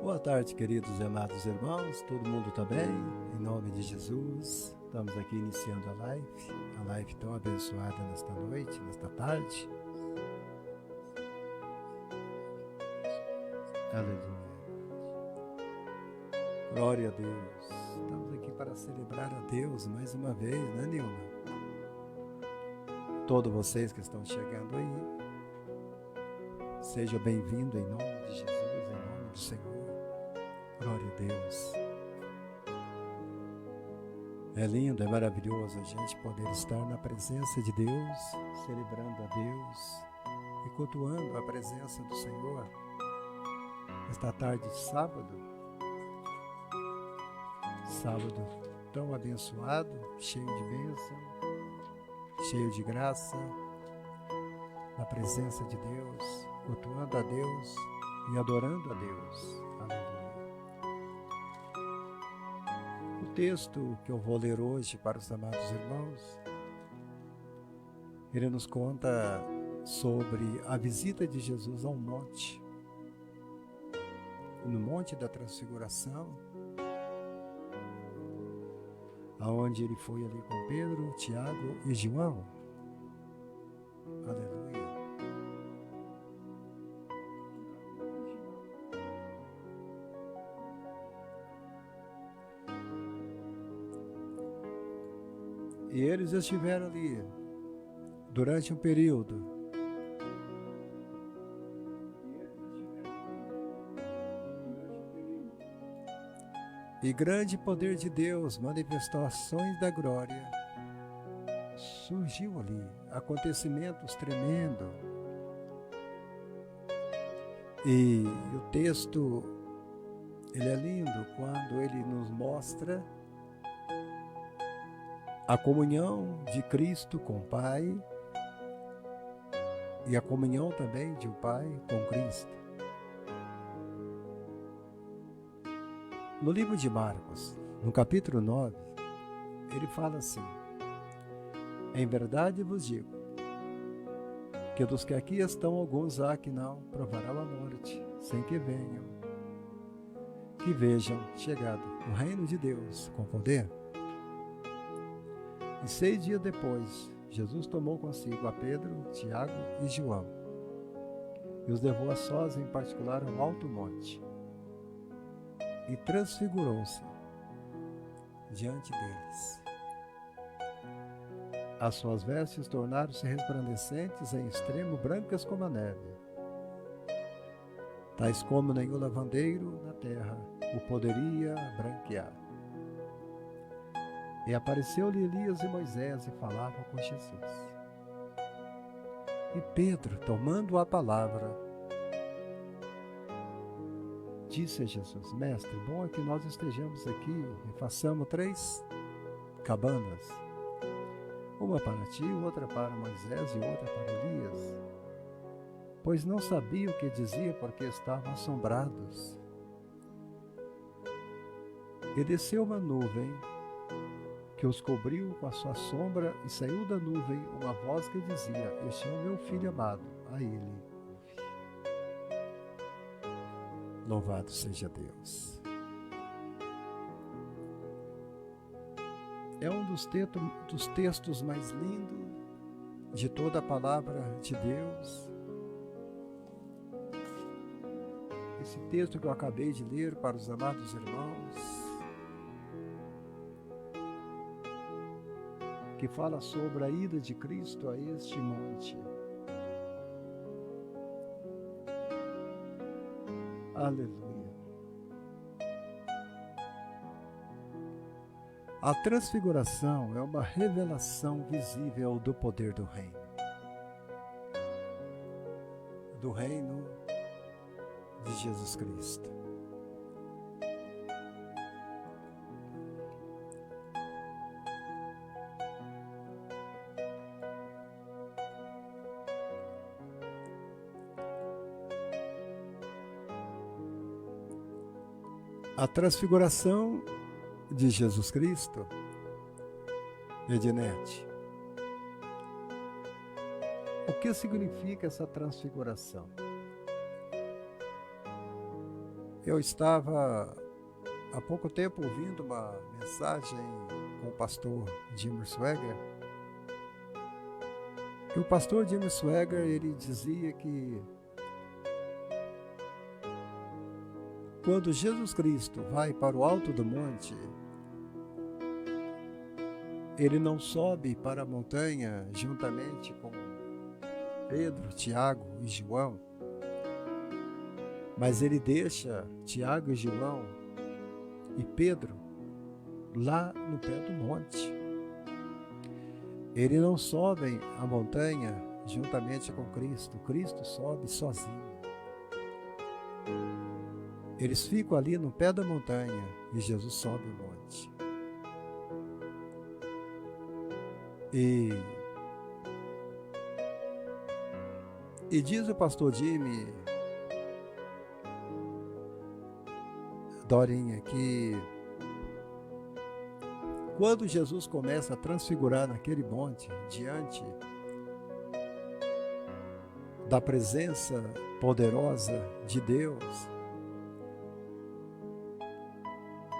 Boa tarde, queridos e amados irmãos. Todo mundo está bem? Em nome de Jesus, estamos aqui iniciando a live tão abençoada nesta noite, nesta tarde. Aleluia. Glória a Deus. Estamos aqui para celebrar a Deus mais uma vez, né, Nilma? Todos vocês que estão chegando aí, seja bem-vindo em nome de Jesus, em nome do Senhor. Glória a Deus. É lindo, é maravilhoso a gente poder estar na presença de Deus, celebrando a Deus e cultuando a presença do Senhor. Esta tarde de sábado tão abençoado, cheio de bênção, cheio de graça, na presença de Deus, cultuando a Deus e adorando a Deus. Aleluia. O texto que eu vou ler hoje para os amados irmãos, ele nos conta sobre a visita de Jesus ao monte, no Monte da Transfiguração, aonde ele foi ali com Pedro, Tiago e João. Aleluia. E eles estiveram ali durante um período. E grande poder de Deus, manifestações da glória, surgiu ali, acontecimentos tremendos. E o texto, ele é lindo quando ele nos mostra a comunhão de Cristo com o Pai e a comunhão também de o Pai com Cristo. No livro de Marcos, no capítulo 9, ele fala assim: em verdade vos digo, que dos que aqui estão alguns há que não provarão a morte, sem que venham, que vejam chegado o reino de Deus com poder. E 6 dias depois, Jesus tomou consigo a Pedro, Tiago e João, e os levou a sós, em particular, ao alto monte, e transfigurou-se diante deles. As suas vestes tornaram-se resplandecentes em extremo, brancas como a neve, tais como nenhum lavandeiro na terra o poderia branquear. E apareceu-lhe Elias e Moisés e falavam com Jesus. E Pedro, tomando a palavra, disse a Jesus: Mestre, bom é que nós estejamos aqui e façamos 3 cabanas, uma para ti, outra para Moisés e outra para Elias. Pois não sabiam o que dizia, porque estavam assombrados. E desceu uma nuvem que os cobriu com a sua sombra, e saiu da nuvem uma voz que dizia: Este é o meu filho amado, a ele ouve. Louvado seja Deus. É um dos textos mais lindos de toda a palavra de Deus. Esse texto que eu acabei de ler para os amados irmãos, que fala sobre a ida de Cristo a este monte. Aleluia. A transfiguração é uma revelação visível do poder do reino. Do reino de Jesus Cristo. A transfiguração de Jesus Cristo, Edinete, o que significa essa transfiguração? Eu estava há pouco tempo ouvindo uma mensagem com o pastor Jim Swagger. E o pastor Jim Swagger, ele dizia que quando Jesus Cristo vai para o alto do monte, ele não sobe para a montanha juntamente com Pedro, Tiago e João, mas ele deixa Tiago e João e Pedro lá no pé do monte. Ele não sobe a montanha juntamente com Cristo. Cristo sobe sozinho. Eles ficam ali no pé da montanha e Jesus sobe o monte. E diz o pastor Jimmy Dorinha que quando Jesus começa a transfigurar naquele monte, diante da presença poderosa de Deus,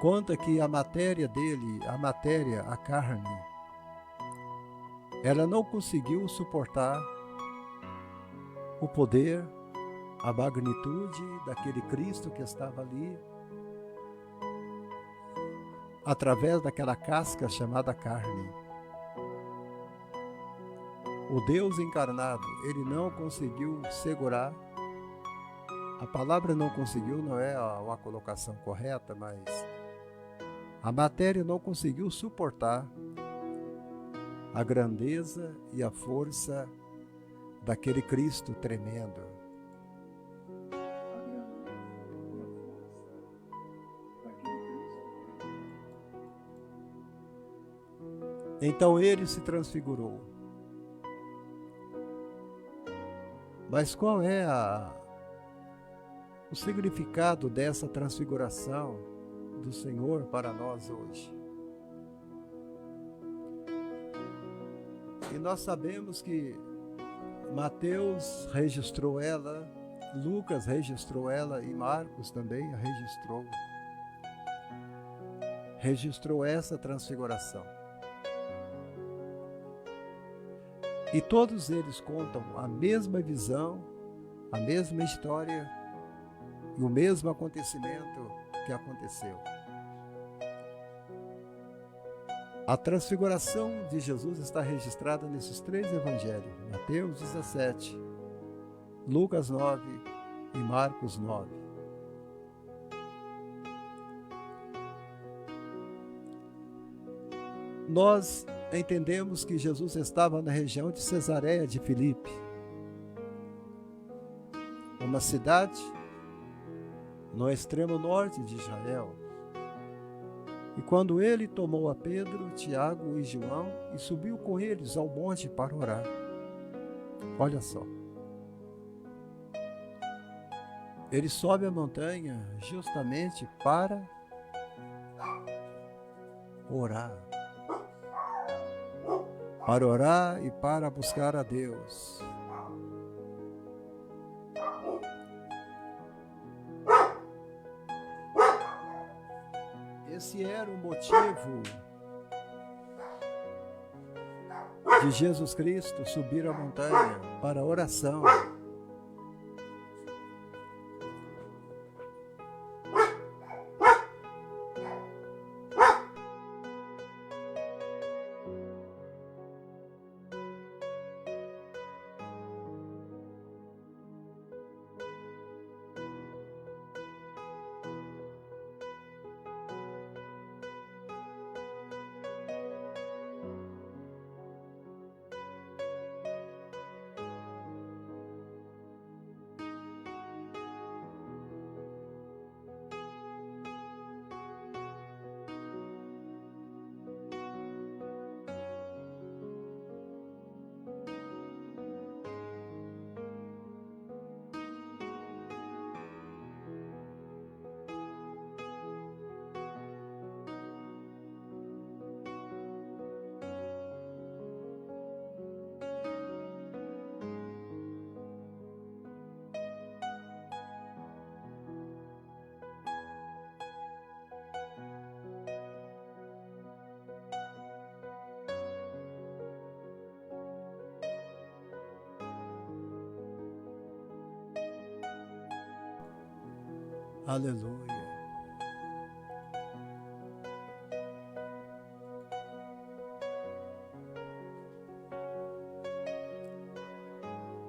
conta que a matéria dele, a carne, ela não conseguiu suportar o poder, a magnitude daquele Cristo que estava ali, através daquela casca chamada carne. O Deus encarnado, ele não conseguiu segurar. A palavra não conseguiu, não é uma colocação correta, mas a matéria não conseguiu suportar a grandeza e a força daquele Cristo tremendo. Então ele se transfigurou. Mas qual é o significado dessa transfiguração do Senhor para nós hoje? E nós sabemos que Mateus registrou ela, Lucas registrou ela e Marcos também a registrou essa transfiguração. E todos eles contam a mesma visão, a mesma história e o mesmo acontecimento que aconteceu. A transfiguração de Jesus está registrada nesses 3 evangelhos: Mateus 17, Lucas 9 e Marcos 9. Nós entendemos que Jesus estava na região de Cesareia de Filipe, uma cidade no extremo norte de Israel. E quando ele tomou a Pedro, Tiago e João e subiu com eles ao monte para orar. Olha só. Ele sobe a montanha justamente para orar. Para orar e para buscar a Deus. Esse era o motivo de Jesus Cristo subir a montanha para a oração. Aleluia.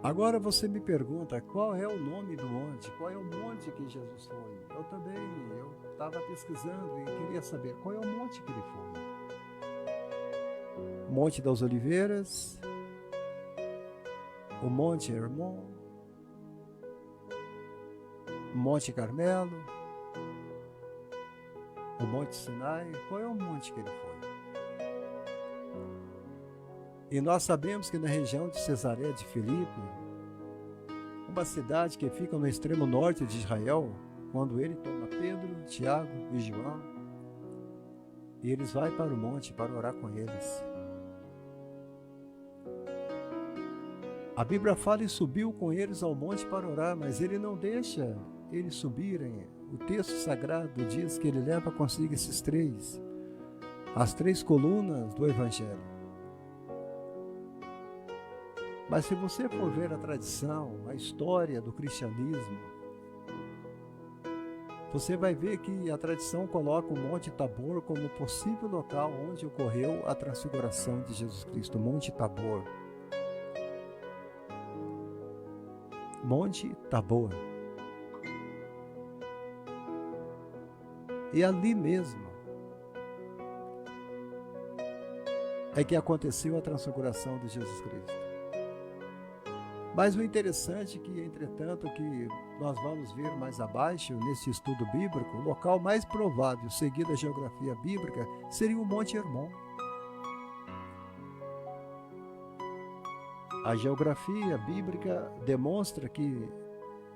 Agora você me pergunta, qual é o nome do monte? Qual é o monte que Jesus foi? Eu estava pesquisando e queria saber qual é o monte que ele foi. Monte das Oliveiras, o Monte Hermon, o Monte Carmelo, o Monte Sinai. Qual é o monte que ele foi? E nós sabemos que na região de Cesareia de Filipe, uma cidade que fica no extremo norte de Israel, quando ele toma Pedro, Tiago e João, e eles vão para o monte para orar com eles. A Bíblia fala e subiu com eles ao monte para orar, mas ele não deixa eles subirem. O texto sagrado diz que ele leva consigo as três colunas do Evangelho. Mas se você for ver a tradição, a história do cristianismo, você vai ver que a tradição coloca o Monte Tabor como possível local onde ocorreu a transfiguração de Jesus Cristo. Monte Tabor. Monte Tabor. E ali mesmo é que aconteceu a transfiguração de Jesus Cristo. Mas o interessante é que, entretanto, que nós vamos ver mais abaixo, nesse estudo bíblico, o local mais provável, seguido a geografia bíblica, seria o Monte Hermon. A geografia bíblica demonstra que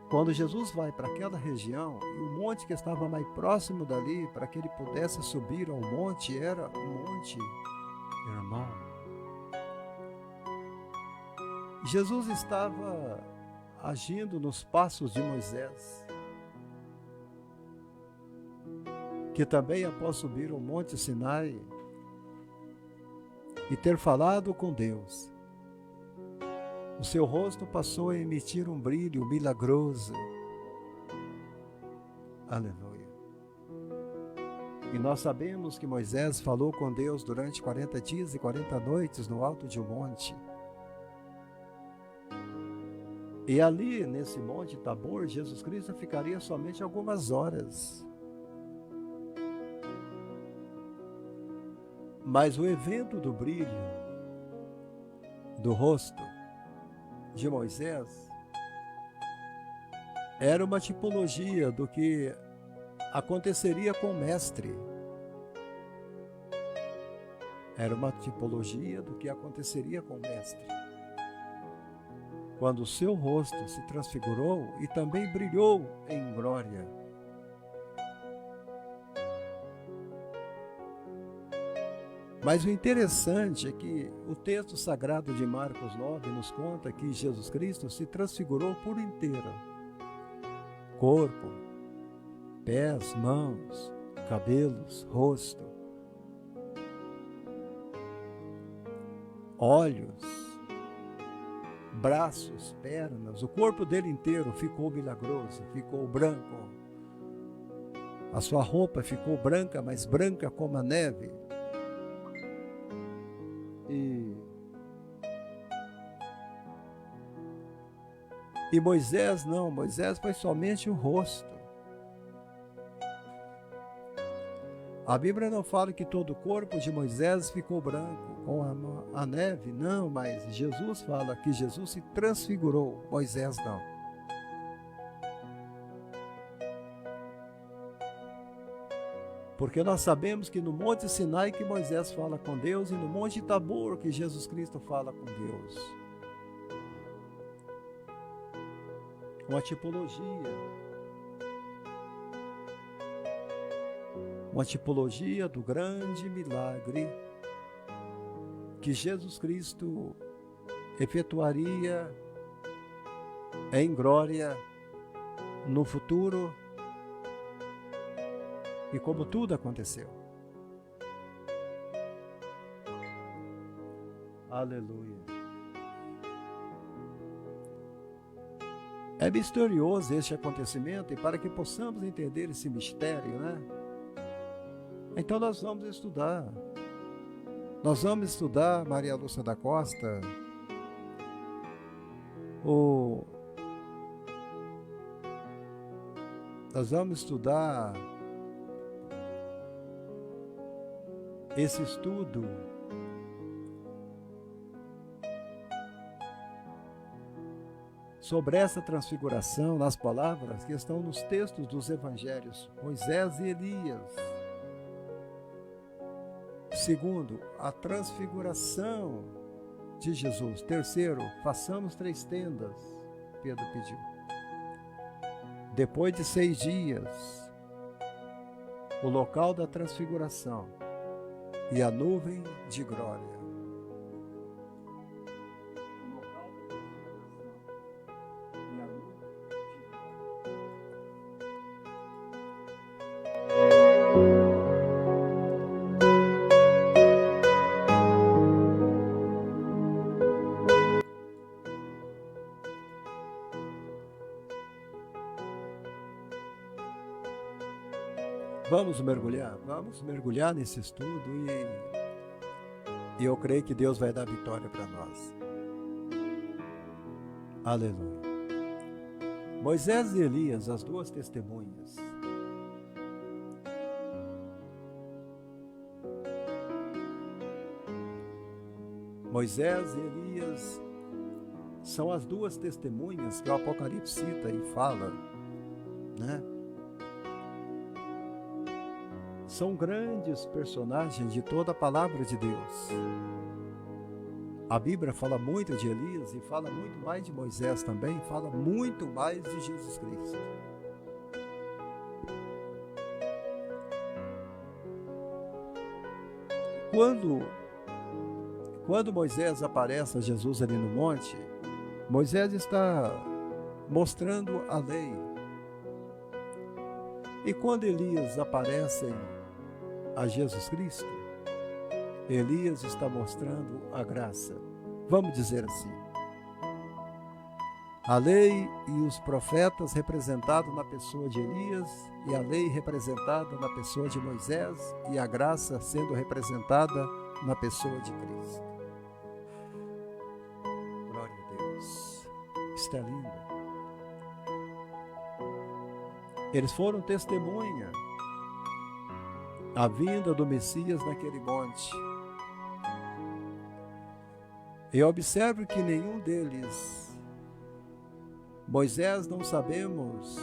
quando Jesus vai para aquela região, e o monte que estava mais próximo dali, para que ele pudesse subir ao monte, era o Monte Hermon. Jesus estava agindo nos passos de Moisés, que também, após subir ao Monte Sinai e ter falado com Deus, o seu rosto passou a emitir um brilho milagroso. Aleluia. E nós sabemos que Moisés falou com Deus durante 40 dias e 40 noites no alto de um monte. E ali, nesse Monte Tabor, Jesus Cristo ficaria somente algumas horas. Mas o evento do brilho do rosto de Moisés era uma tipologia do que aconteceria com o mestre. Era uma tipologia do que aconteceria com o mestre, quando o seu rosto se transfigurou e também brilhou em glória. Mas o interessante é que o texto sagrado de Marcos 9 nos conta que Jesus Cristo se transfigurou por inteiro. Corpo, pés, mãos, cabelos, rosto, olhos, braços, pernas, o corpo dele inteiro ficou milagroso, ficou branco. A sua roupa ficou branca, mas branca como a neve. E Moisés não, Moisés foi somente o rosto. A Bíblia não fala que todo o corpo de Moisés ficou branco com a neve, não, mas Jesus fala que Jesus se transfigurou, Moisés não. Porque nós sabemos que no Monte Sinai que Moisés fala com Deus e no Monte Tabor que Jesus Cristo fala com Deus. Uma tipologia do grande milagre que Jesus Cristo efetuaria em glória no futuro, e como tudo aconteceu. Aleluia. É misterioso este acontecimento, e para que possamos entender esse mistério, né? Então nós vamos estudar. Nós vamos estudar, Maria Lúcia da Costa, nós vamos estudar esse estudo sobre essa transfiguração nas palavras que estão nos textos dos evangelhos, Moisés e Elias. Segundo, a transfiguração de Jesus. Terceiro, façamos 3 tendas, Pedro pediu. Depois de 6 dias, o local da transfiguração e a nuvem de glória. Vamos mergulhar nesse estudo e eu creio que Deus vai dar vitória para nós. Aleluia. Moisés e Elias, as 2 testemunhas. Moisés e Elias são as 2 testemunhas que o Apocalipse cita e fala, né? São grandes personagens de toda a palavra de Deus. A Bíblia fala muito de Elias e fala muito mais de Moisés também, fala muito mais de Jesus Cristo. Quando Moisés aparece a Jesus ali no monte, Moisés está mostrando a lei. E quando Elias aparece a Jesus Cristo, Elias está mostrando a graça. Vamos dizer assim. A lei e os profetas representados na pessoa de Elias, e a lei representada na pessoa de Moisés, e a graça sendo representada na pessoa de Cristo. Glória a Deus. Está lindo. Eles foram testemunha a vinda do Messias naquele monte. E observe que nenhum deles, Moisés, não sabemos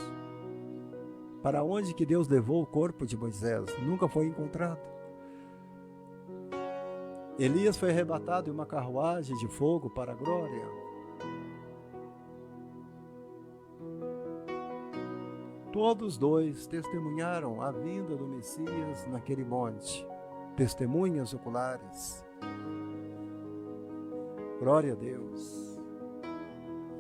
para onde que Deus levou o corpo de Moisés, nunca foi encontrado. Elias foi arrebatado em uma carruagem de fogo para a glória. Todos 2 testemunharam a vinda do Messias naquele monte, testemunhas oculares. Glória a Deus.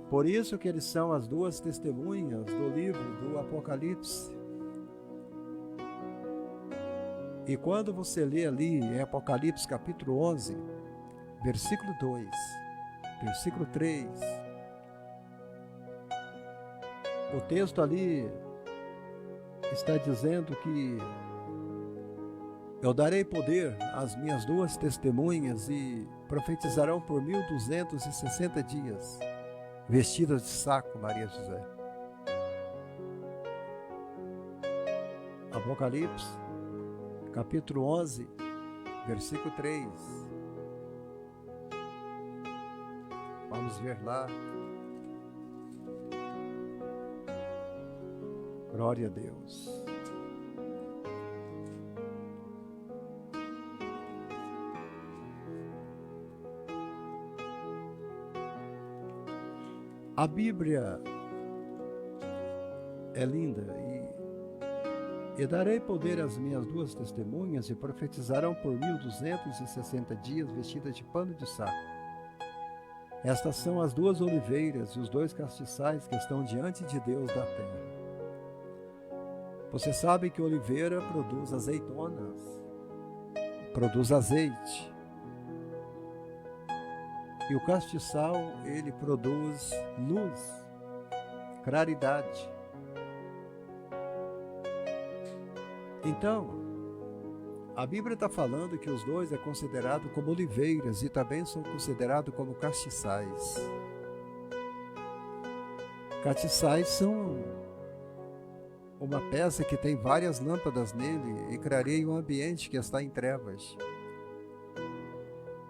Por isso que eles são as 2 testemunhas do livro do Apocalipse. E quando você lê ali em Apocalipse capítulo 11, versículo 2, versículo 3, o texto ali está dizendo que eu darei poder às minhas 2 testemunhas e profetizarão por 1260 dias, vestidas de saco, Maria José. Apocalipse, capítulo 11, versículo 3. Vamos ver lá. Glória a Deus. A Bíblia é linda e darei poder às minhas 2 testemunhas e profetizarão por 1260 dias vestidas de pano de saco. Estas são as 2 oliveiras e os 2 castiçais que estão diante de Deus da terra. Você sabe que a oliveira produz azeitonas, produz azeite. E o castiçal, ele produz luz. claridade. Então, a Bíblia está falando que os dois é considerado como oliveiras e também são considerados como castiçais. Castiçais são uma peça que tem várias lâmpadas nele e clareia um ambiente que está em trevas.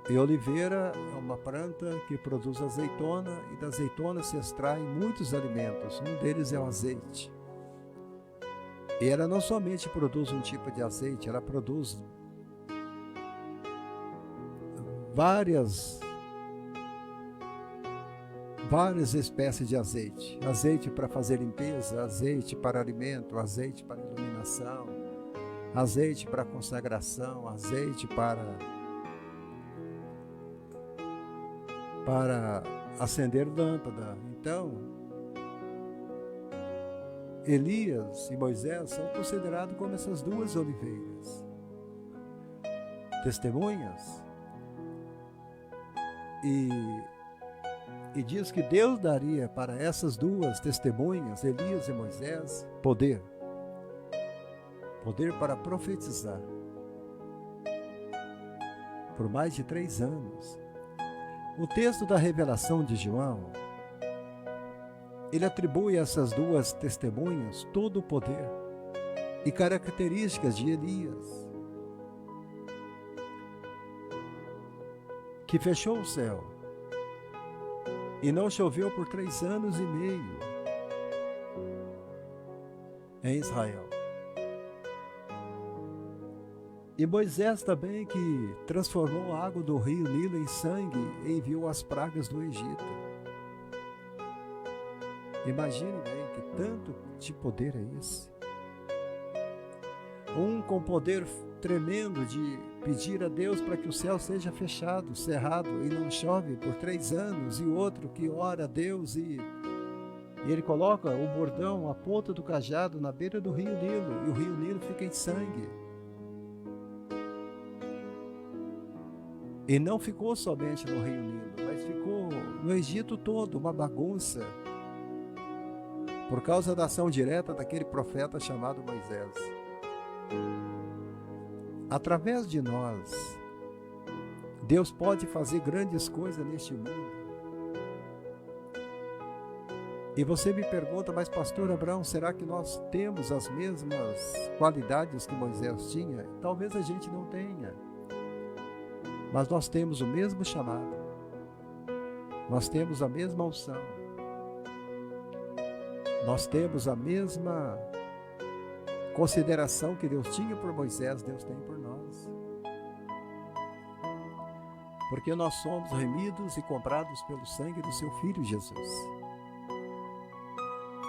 E oliveira é uma planta que produz azeitona e da azeitona se extraem muitos alimentos, um deles é o azeite. E ela não somente produz um tipo de azeite, ela produz várias espécies de azeite. Azeite para fazer limpeza, azeite para alimento, azeite para iluminação, azeite para consagração, azeite para acender lâmpada. Então, Elias e Moisés são considerados como essas duas oliveiras, testemunhas, e diz que Deus daria para essas duas testemunhas, Elias e Moisés, poder para profetizar por mais de 3 anos. O texto da revelação de João, ele atribui a essas duas testemunhas todo o poder e características de Elias, que fechou o céu e não choveu por 3 anos e meio em Israel. E Moisés também, que transformou a água do rio Nilo em sangue e enviou as pragas do Egito. Imagine bem que tanto de poder é esse. Um com poder tremendo de pedir a Deus para que o céu seja fechado, cerrado e não chove por 3 anos, e outro que ora a Deus e ele coloca o bordão, a ponta do cajado na beira do rio Nilo, e o rio Nilo fica em sangue. E não ficou somente no rio Nilo, mas ficou no Egito todo, uma bagunça, por causa da ação direta daquele profeta chamado Moisés. Através de nós, Deus pode fazer grandes coisas neste mundo. E você me pergunta, mas pastor Abraão, será que nós temos as mesmas qualidades que Moisés tinha? Talvez a gente não tenha. Mas nós temos o mesmo chamado, nós temos a mesma unção, nós temos a mesma consideração que Deus tinha por Moisés, Deus tem por nós. Porque nós somos remidos e comprados pelo sangue do seu Filho Jesus.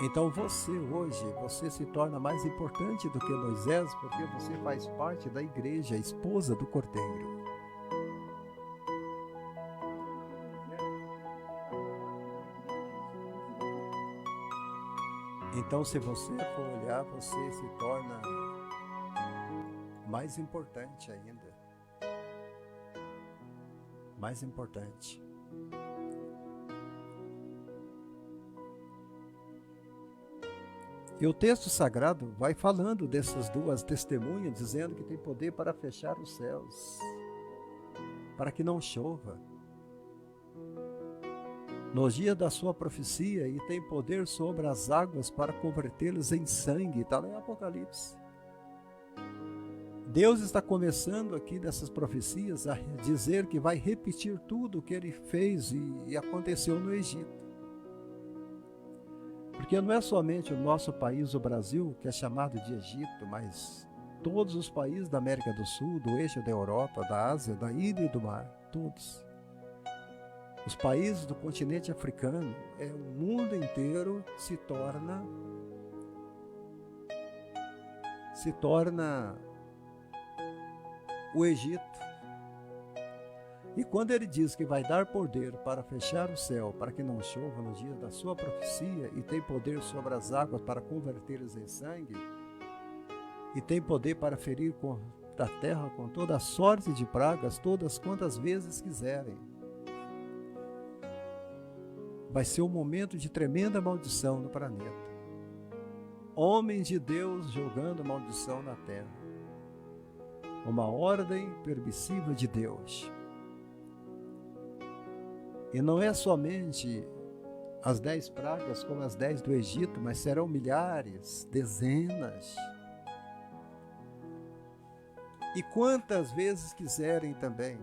Então você hoje, você se torna mais importante do que Moisés, porque você faz parte da igreja, a esposa do Cordeiro. Então, se você for olhar, você se torna mais importante ainda. Mais importante. E o texto sagrado vai falando dessas duas testemunhas, dizendo que tem poder para fechar os céus, para que não chova nos dias da sua profecia, e tem poder sobre as águas para convertê-las em sangue. Está lá em Apocalipse. Deus está começando aqui dessas profecias a dizer que vai repetir tudo o que ele fez e aconteceu no Egito. Porque não é somente o nosso país, o Brasil, que é chamado de Egito, mas todos os países da América do Sul, do eixo da Europa, da Ásia, da ilha e do mar, todos. Os países do continente africano, o mundo inteiro se torna o Egito. E quando ele diz que vai dar poder para fechar o céu, para que não chova no dia da sua profecia, e tem poder sobre as águas para convertê-las em sangue, e tem poder para ferir da terra com toda a sorte de pragas, todas quantas vezes quiserem. vai ser um momento de tremenda maldição no planeta. Homens de Deus jogando maldição na terra. Uma ordem permissiva de Deus. E não é somente as 10 pragas como as 10 do Egito, mas serão milhares, dezenas. E quantas vezes quiserem também.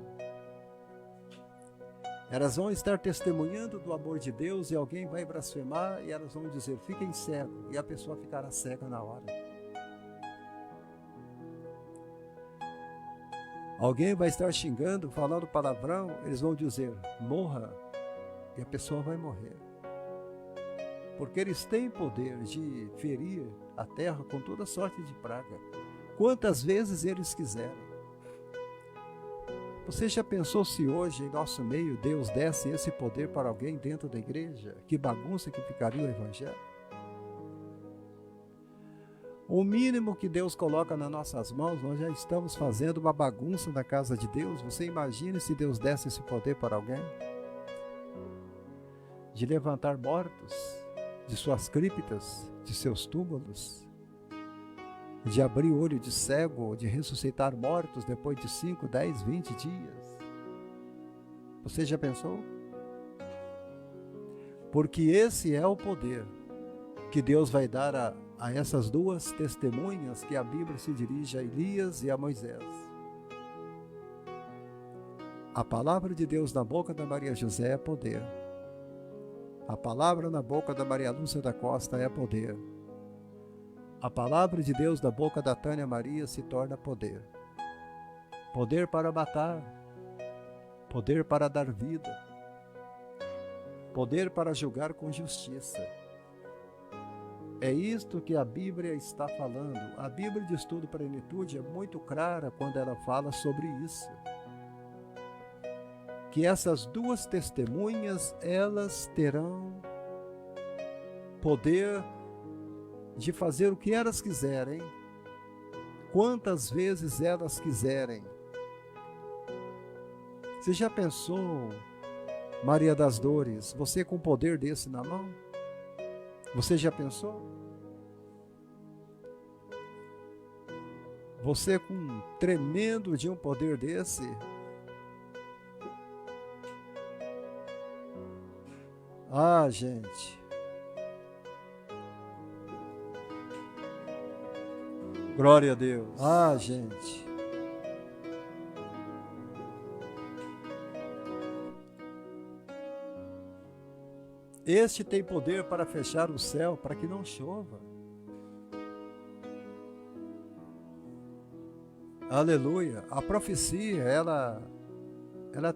Elas vão estar testemunhando do amor de Deus e alguém vai blasfemar e elas vão dizer, fiquem cegos, e a pessoa ficará cega na hora. Alguém vai estar xingando, falando palavrão, eles vão dizer, morra, e a pessoa vai morrer. Porque eles têm poder de ferir a terra com toda sorte de praga, quantas vezes eles quiserem. Você já pensou se hoje, em nosso meio, Deus desse esse poder para alguém dentro da igreja? Que bagunça que ficaria o evangelho? O mínimo que Deus coloca nas nossas mãos, nós já estamos fazendo uma bagunça na casa de Deus. Você imagina se Deus desse esse poder para alguém? De levantar mortos de suas criptas, de seus túmulos, de abrir o olho de cego, de ressuscitar mortos depois de 5, 10, 20 dias. Você já pensou? Porque esse é o poder que Deus vai dar a essas duas testemunhas que a Bíblia se dirige a Elias e a Moisés. A palavra de Deus na boca da Maria José é poder. A palavra na boca da Maria Lúcia da Costa é poder. A palavra de Deus da boca da Tânia Maria se torna poder. Poder para matar, poder para dar vida, poder para julgar com justiça. É isto que a Bíblia está falando. A Bíblia de Estudo Plenitude é muito clara quando ela fala sobre isso. Que essas duas testemunhas, elas terão poder de fazer o que elas quiserem, quantas vezes elas quiserem. Você já pensou, Maria das Dores, você com poder desse na mão? Você já pensou? Você com um tremendo de um poder desse? Ah, gente. Glória a Deus. Ah, gente. Este tem poder para fechar o céu para que não chova. Aleluia. A profecia, ela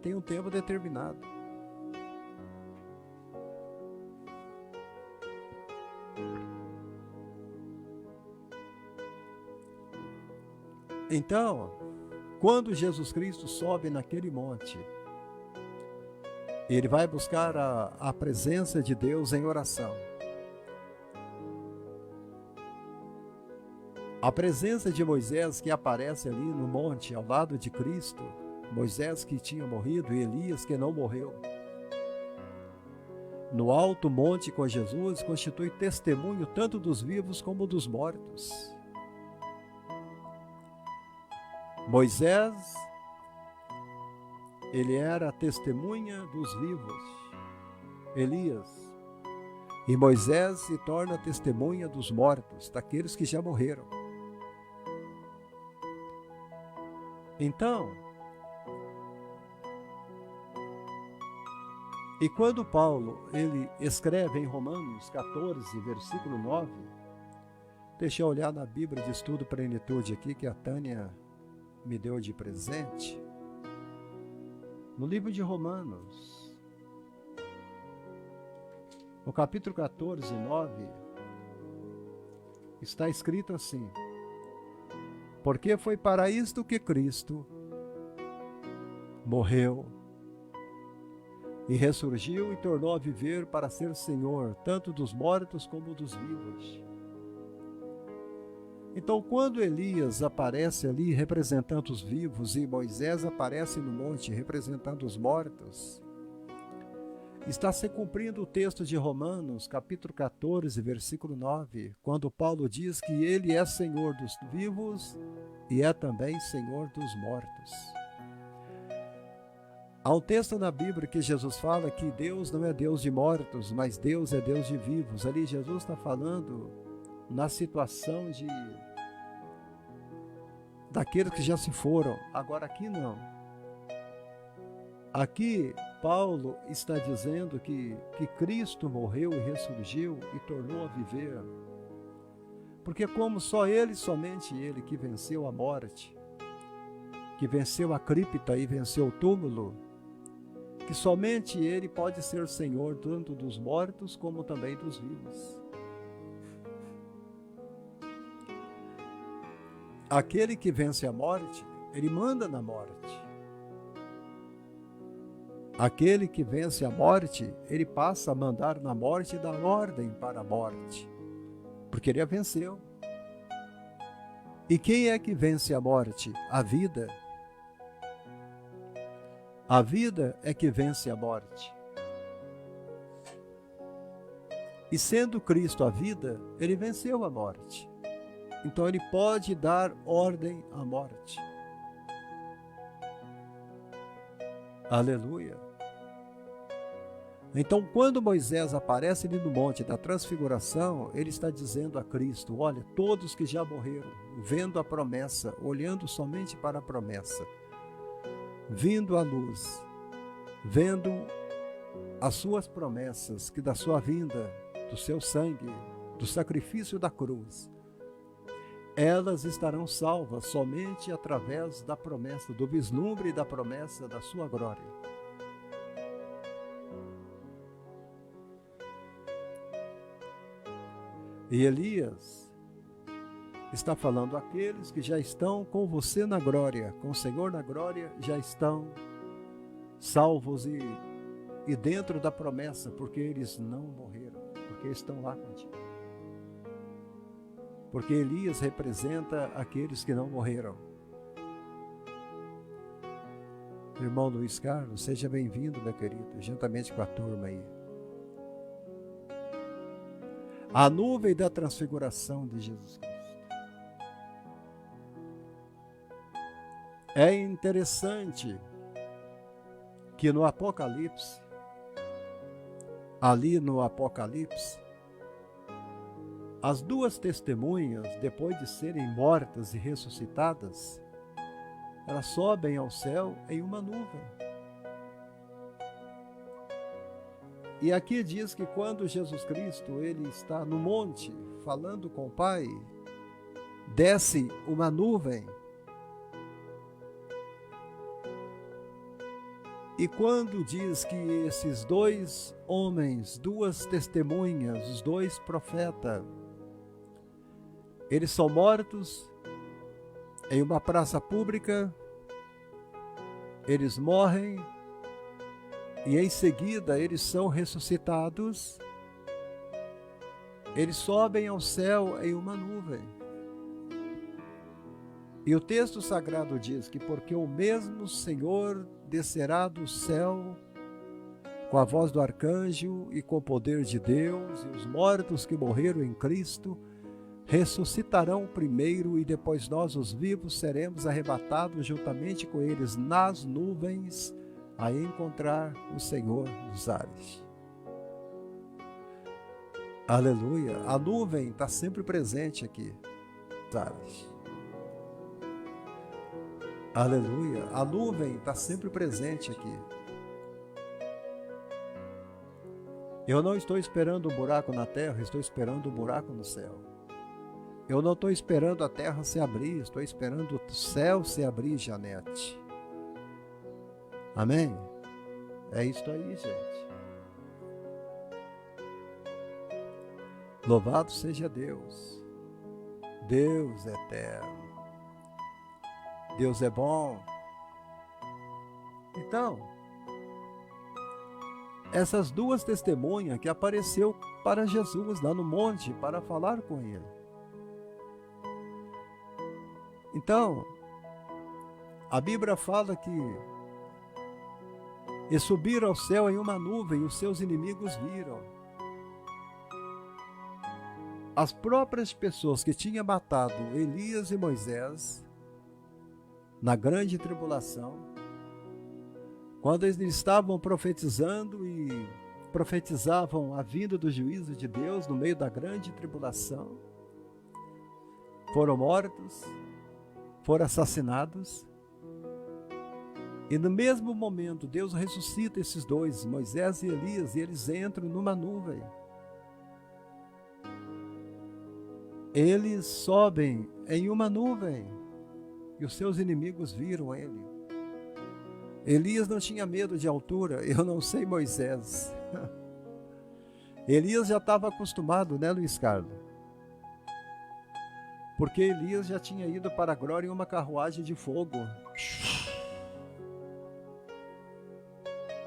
tem um tempo determinado. Então, quando Jesus Cristo sobe naquele monte, ele vai buscar a presença de Deus em oração. A presença de Moisés que aparece ali no monte ao lado de Cristo, Moisés que tinha morrido e Elias que não morreu, no alto monte com Jesus, constitui testemunho tanto dos vivos como dos mortos. Moisés, ele era a testemunha dos vivos. Elias. E Moisés se torna testemunha dos mortos, daqueles que já morreram. Então, e quando Paulo, ele escreve em Romanos 14, versículo 9, deixa eu olhar na Bíblia de Estudo Plenitude aqui, que a Tânia me deu de presente. No livro de Romanos, no capítulo 14, 9, está escrito assim: porque foi para isto que Cristo morreu e ressurgiu e tornou a viver para ser Senhor, tanto dos mortos como dos vivos. Então, quando Elias aparece ali representando os vivos e Moisés aparece no monte representando os mortos, Está se cumprindo o texto de Romanos, capítulo 14, versículo 9, quando Paulo diz que ele é Senhor dos vivos e é também Senhor dos mortos. Há um texto na Bíblia que Jesus fala que Deus não é Deus de mortos, mas Deus é Deus de vivos. Ali Jesus está falando na situação daqueles que já se foram. Agora aqui não. Aqui Paulo está dizendo que Cristo morreu e ressurgiu e tornou a viver. Porque como só Ele, somente Ele, que venceu a morte, que venceu a cripta e venceu o túmulo, que somente Ele pode ser Senhor tanto dos mortos como também dos vivos. Aquele que vence a morte, Ele manda na morte. Aquele que vence a morte, Ele passa a mandar na morte e dar ordem para a morte, porque Ele a venceu. E quem é que vence a morte? A vida. A vida é que vence a morte. E sendo Cristo a vida, Ele venceu a morte. Então Ele pode dar ordem à morte. Aleluia. Então, quando Moisés aparece ali no Monte da Transfiguração, ele está dizendo a Cristo: olha, todos que já morreram, vendo a promessa, olhando somente para a promessa, vindo à luz, vendo as suas promessas, que da sua vinda, do seu sangue, do sacrifício da cruz, elas estarão salvas somente através da promessa, do vislumbre da promessa da sua glória. E Elias está falando àqueles que já estão com você na glória, com o Senhor na glória, já estão salvos e dentro da promessa, porque eles não morreram, porque estão lá contigo. Porque Elias representa aqueles que não morreram. Irmão Luiz Carlos, seja bem-vindo, meu querido, juntamente com a turma aí. A nuvem da transfiguração de Jesus Cristo. É interessante que no Apocalipse, ali no Apocalipse, as duas testemunhas, depois de serem mortas e ressuscitadas, elas sobem ao céu em uma nuvem. E aqui diz que quando Jesus Cristo ele está no monte falando com o Pai, desce uma nuvem. E quando diz que esses dois homens, duas testemunhas, os dois profetas, eles são mortos em uma praça pública, eles morrem, e em seguida eles são ressuscitados, eles sobem ao céu em uma nuvem. E o texto sagrado diz que porque o mesmo Senhor descerá do céu com a voz do arcanjo e com o poder de Deus, e os mortos que morreram em Cristo ressuscitarão primeiro, e depois nós, os vivos, seremos arrebatados juntamente com eles nas nuvens, a encontrar o Senhor dos ares. Aleluia! A nuvem está sempre presente aqui, nos ares. Aleluia! A nuvem está sempre presente aqui. Eu não estou esperando um buraco na terra, estou esperando um buraco no céu. Eu não estou esperando a terra se abrir, estou esperando o céu se abrir, Janete. Amém? É isso aí, gente. Louvado seja Deus. Deus é eterno. Deus é bom. Então, essas duas testemunhas que apareceu para Jesus lá no monte para falar com ele. Então, a Bíblia fala que E subiram ao céu em uma nuvem, e os seus inimigos viram. As próprias pessoas que tinham matado Elias e Moisés na grande tribulação, quando eles estavam profetizando e profetizavam a vinda do juízo de Deus no meio da grande tribulação, foram mortos, foram assassinados. E no mesmo momento, Deus ressuscita esses dois, Moisés e Elias, e eles entram numa nuvem. Eles sobem em uma nuvem, e os seus inimigos viram ele. Elias não tinha medo de altura, eu não sei Moisés. Elias já estava acostumado, né, Luiz Carlos? Porque Elias já tinha ido para a glória em uma carruagem de fogo.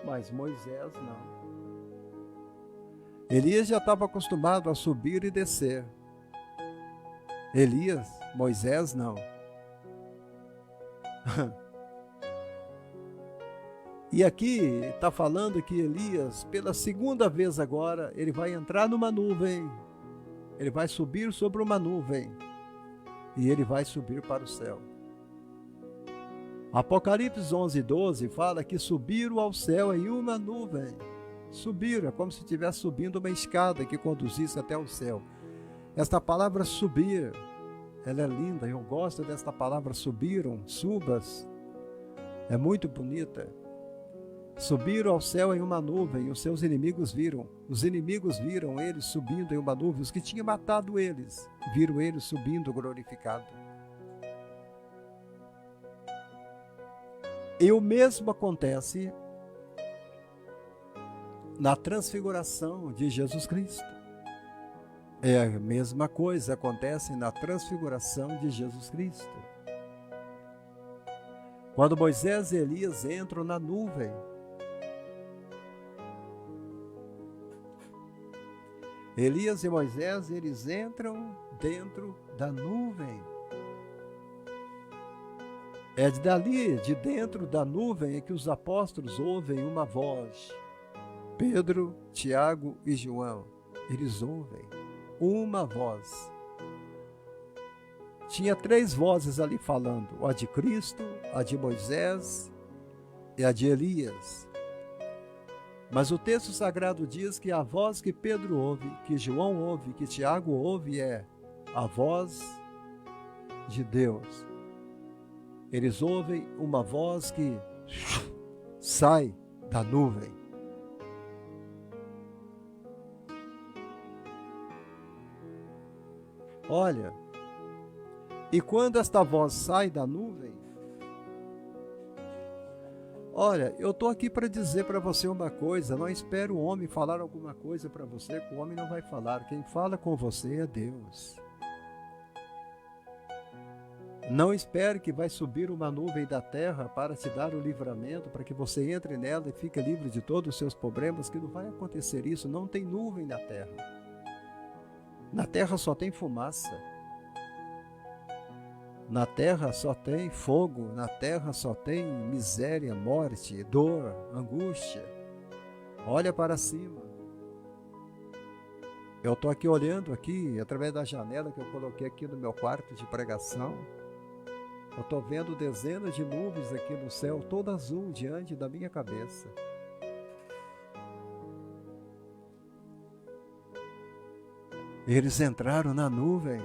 Mas Moisés não. Elias já estava acostumado a subir e descer. Moisés não. E aqui está falando que Elias, pela segunda vez agora, ele vai entrar numa nuvem. Ele vai subir sobre uma nuvem. E ele vai subir para o céu. Apocalipse 11:12 fala que subiram ao céu em uma nuvem. Subiram, é como se estivesse subindo uma escada que conduzisse até o céu. Esta palavra subir, ela é linda, eu gosto desta palavra subiram, subas. É muito bonita. Subiram ao céu em uma nuvem, e os seus inimigos viram. Os inimigos viram eles subindo em uma nuvem, os que tinham matado eles, viram eles subindo glorificado. E o mesmo acontece na transfiguração de Jesus Cristo. É a mesma coisa acontece na transfiguração de Jesus Cristo. Quando Moisés e Elias entram na nuvem, Elias e Moisés, eles entram dentro da nuvem. É dali, de dentro da nuvem, é que os apóstolos ouvem uma voz. Pedro, Tiago e João, eles ouvem uma voz. Tinha 3 vozes ali falando, a de Cristo, a de Moisés e a de Elias. Mas o texto sagrado diz que a voz que Pedro ouve, que João ouve, que Tiago ouve é a voz de Deus. Eles ouvem uma voz que sai da nuvem. Olha, e quando esta voz sai da nuvem, olha, eu estou aqui para dizer para você uma coisa, não espere o homem falar alguma coisa para você, que o homem não vai falar, quem fala com você é Deus. Não espere que vai subir uma nuvem da terra para te dar o livramento, para que você entre nela e fique livre de todos os seus problemas, que não vai acontecer isso, não tem nuvem na terra. Na terra só tem fumaça. Na terra só tem fogo, na terra só tem miséria, morte, dor, angústia. Olha para cima. Eu estou aqui olhando aqui, através da janela que eu coloquei aqui no meu quarto de pregação. Eu estou vendo dezenas de nuvens aqui no céu, toda azul diante da minha cabeça. Eles entraram na nuvem.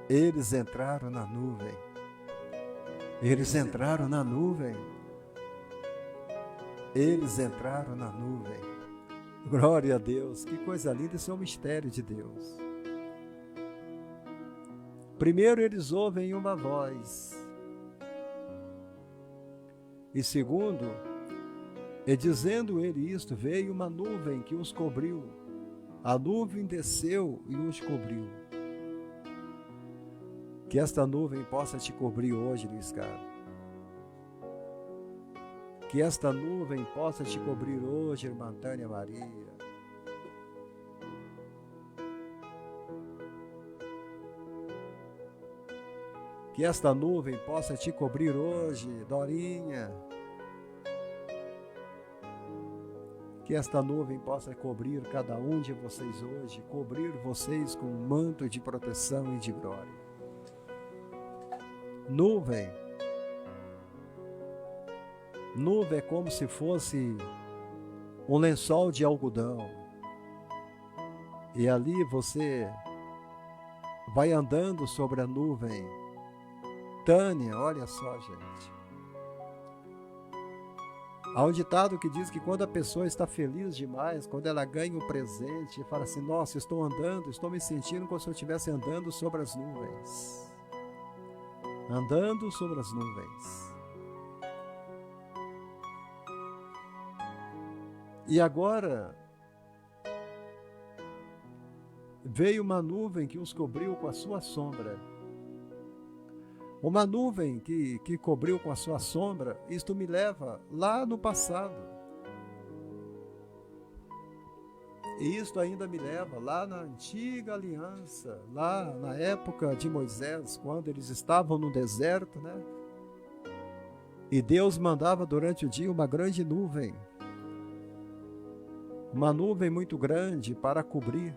Eles entraram na nuvem. Eles entraram na nuvem. Eles entraram na nuvem. Glória a Deus, que coisa linda, isso é um mistério de Deus. Primeiro eles ouvem uma voz. E segundo, e dizendo ele isto, veio uma nuvem que os cobriu. A nuvem desceu e os cobriu. Que esta nuvem possa te cobrir hoje, Luiz Carlos. Que esta nuvem possa te cobrir hoje, irmã Tânia Maria. Que esta nuvem possa te cobrir hoje, Dorinha. que esta nuvem possa cobrir cada um de vocês hoje, cobrir vocês com um manto de proteção e de glória. Nuvem é como se fosse um lençol de algodão. E ali você vai andando sobre a nuvem. Tânia, olha só, gente. Há um ditado que diz que quando a pessoa está feliz demais, quando ela ganha um presente e fala assim, nossa, estou andando, estou me sentindo como se eu estivesse andando sobre as nuvens. Andando sobre as nuvens. E agora veio uma nuvem que os cobriu com a sua sombra. Uma nuvem que cobriu com a sua sombra, isto me leva lá no passado. E isto ainda me leva lá na antiga aliança, lá na época de Moisés, quando eles estavam no deserto, né? E Deus mandava durante o dia uma grande nuvem. Uma nuvem muito grande para cobrir.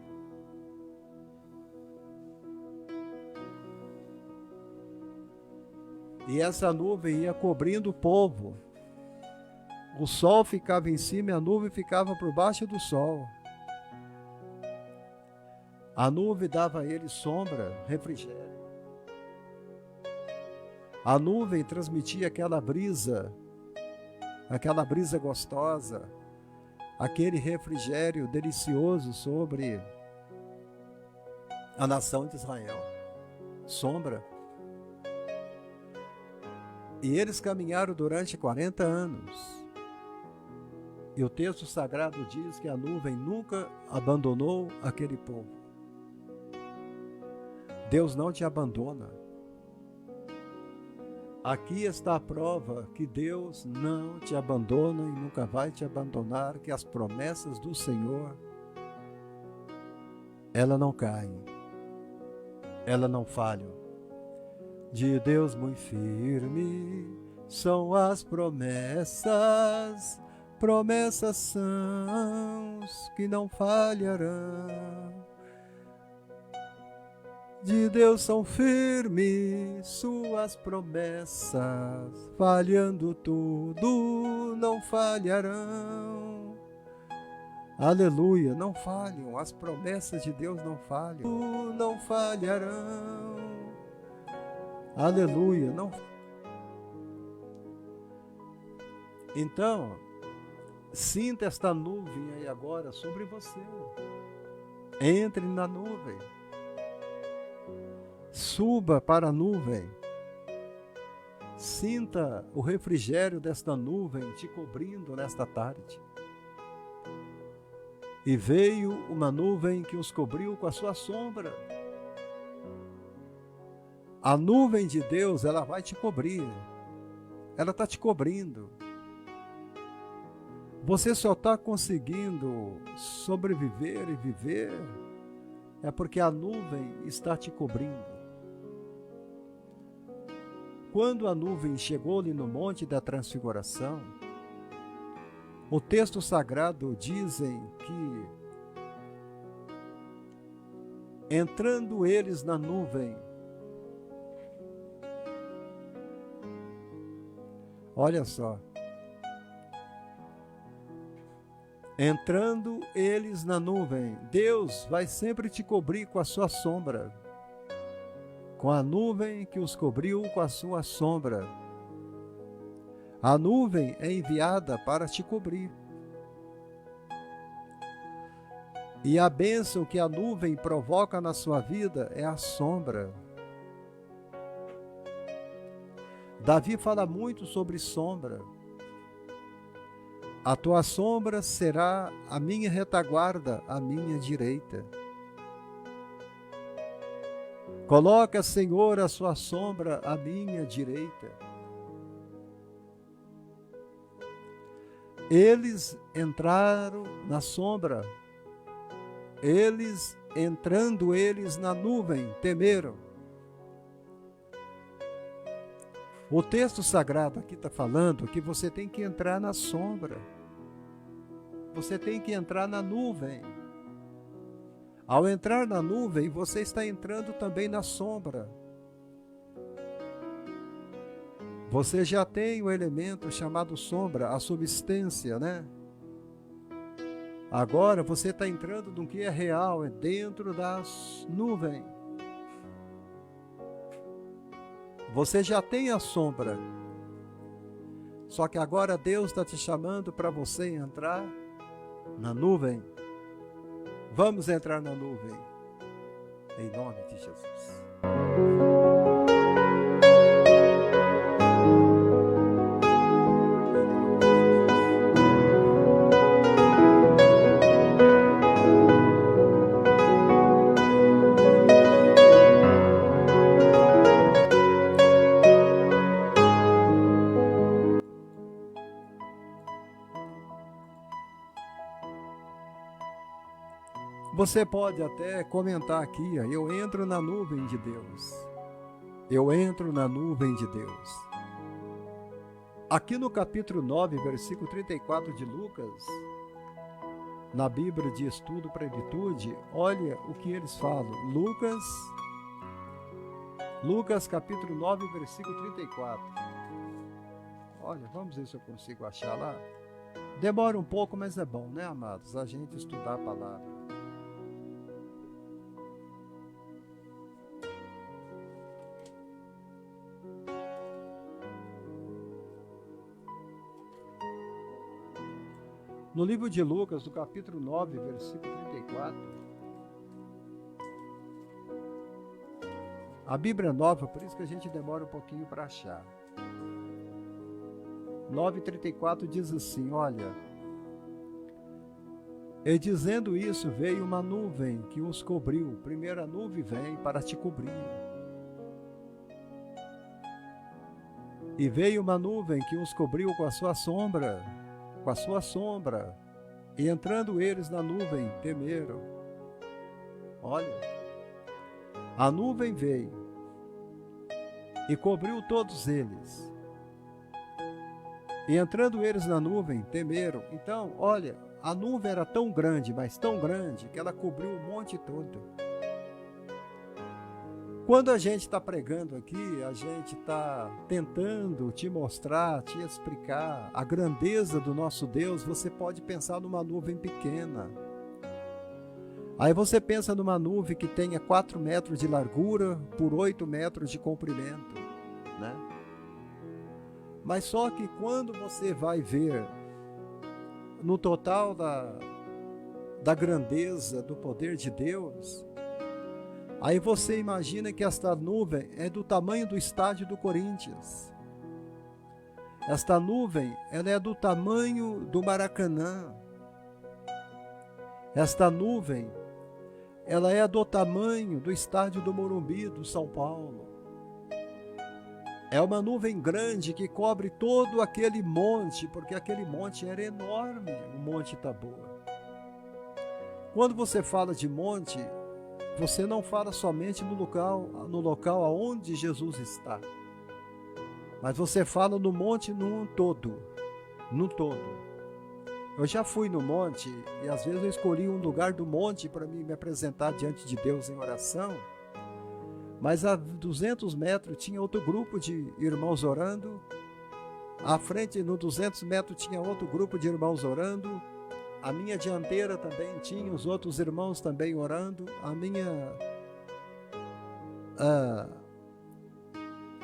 E essa nuvem ia cobrindo o povo. O sol ficava em cima e a nuvem ficava por baixo do sol. A nuvem dava a eles sombra, refrigério. A nuvem transmitia aquela brisa gostosa, aquele refrigério delicioso sobre a nação de Israel. Sombra. E eles caminharam durante 40 anos. E o texto sagrado diz que a nuvem nunca abandonou aquele povo. Deus não te abandona. Aqui está a prova que Deus não te abandona e nunca vai te abandonar, que as promessas do Senhor, elas não caem, elas não falham. De Deus muito firme são as promessas, promessas são que não falharão. De Deus são firmes suas promessas, falhando tudo, não falharão. Aleluia, não falham, as promessas de Deus não falham, não falharão. Aleluia, não. Então, sinta esta nuvem aí agora sobre você. Entre na nuvem. Suba para a nuvem. Sinta o refrigério desta nuvem te cobrindo nesta tarde. E veio uma nuvem que os cobriu com a sua sombra. A nuvem de Deus, ela vai te cobrir. Ela está te cobrindo. Você só está conseguindo sobreviver e viver é porque a nuvem está te cobrindo. Quando a nuvem chegou-lhe no Monte da Transfiguração, o texto sagrado dizem que, entrando eles na nuvem, olha só. Entrando eles na nuvem, Deus vai sempre te cobrir com a sua sombra. Com a nuvem que os cobriu com a sua sombra. A nuvem é enviada para te cobrir. E a bênção que a nuvem provoca na sua vida é a sombra. Davi fala muito sobre sombra. A tua sombra será a minha retaguarda, a minha direita. Coloca, Senhor, a sua sombra à minha direita. Eles entraram na sombra. Eles, entrando eles na nuvem, temeram. O texto sagrado aqui está falando que você tem que entrar na sombra. você tem que entrar na nuvem. Ao entrar na nuvem, você está entrando também na sombra. Você já tem o elemento chamado sombra, a substância, né? Agora você está entrando no que é real, é dentro das nuvens. Você já tem a sombra. Só que agora Deus está te chamando para você entrar na nuvem. Vamos entrar na nuvem. Em nome de Jesus. Você pode até comentar aqui, eu entro na nuvem de Deus. Eu entro na nuvem de Deus. Aqui no capítulo 9, versículo 34 de Lucas, na Bíblia de Estudo para Plenitude, olha o que eles falam. Lucas capítulo 9, versículo 34. Olha, vamos ver se eu consigo achar lá. Demora um pouco, mas é bom, né, amados? A gente estudar a palavra. No livro de Lucas, do capítulo 9, versículo 34, a Bíblia é nova, por isso que a gente demora um pouquinho para achar. 9:34 diz assim, olha, e dizendo isso, veio uma nuvem que os cobriu. Primeiro a nuvem vem para te cobrir. E veio uma nuvem que os cobriu com a sua sombra. E entrando eles na nuvem, temeram. Olha, a nuvem veio e cobriu todos eles. E entrando eles na nuvem, temeram. Então, olha, a nuvem era tão grande, mas tão grande, que ela cobriu o monte todo. Quando a gente está pregando aqui, a gente está tentando te mostrar, te explicar a grandeza do nosso Deus. Você pode pensar numa nuvem pequena. Aí você pensa numa nuvem que tenha 4 metros de largura por 8 metros de comprimento, né? Mas só que quando você vai ver no total da grandeza do poder de Deus, aí você imagina que esta nuvem é do tamanho do estádio do Corinthians. Esta nuvem, ela é do tamanho do Maracanã. Esta nuvem, ela é do tamanho do estádio do Morumbi, do São Paulo. É uma nuvem grande que cobre todo aquele monte, porque aquele monte era enorme, o Monte Tabor. Quando você fala de monte, você não fala somente no local aonde Jesus está, mas você fala no monte num todo. Eu já fui no monte e às vezes eu escolhi um lugar do monte para me apresentar diante de Deus em oração, mas a 200 metros tinha outro grupo de irmãos orando, à frente no 200 metros tinha outro grupo de irmãos orando, a minha dianteira também tinha os outros irmãos também orando,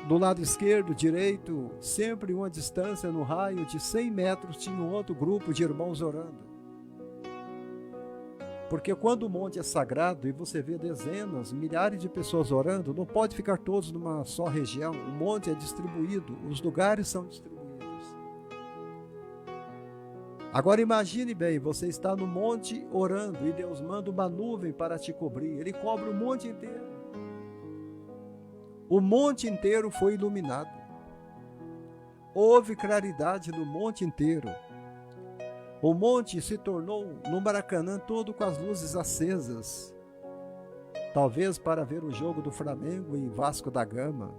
do lado esquerdo, direito, sempre uma distância no raio de 100 metros tinha um outro grupo de irmãos orando. Porque quando o monte é sagrado e você vê dezenas, milhares de pessoas orando, não pode ficar todos numa só região. O monte é distribuído, os lugares são distribuídos. Agora imagine bem, você está no monte orando e Deus manda uma nuvem para te cobrir. Ele cobre o monte inteiro. O monte inteiro foi iluminado. Houve claridade no monte inteiro. O monte se tornou no Maracanã todo com as luzes acesas. Talvez para ver o jogo do Flamengo e Vasco da Gama.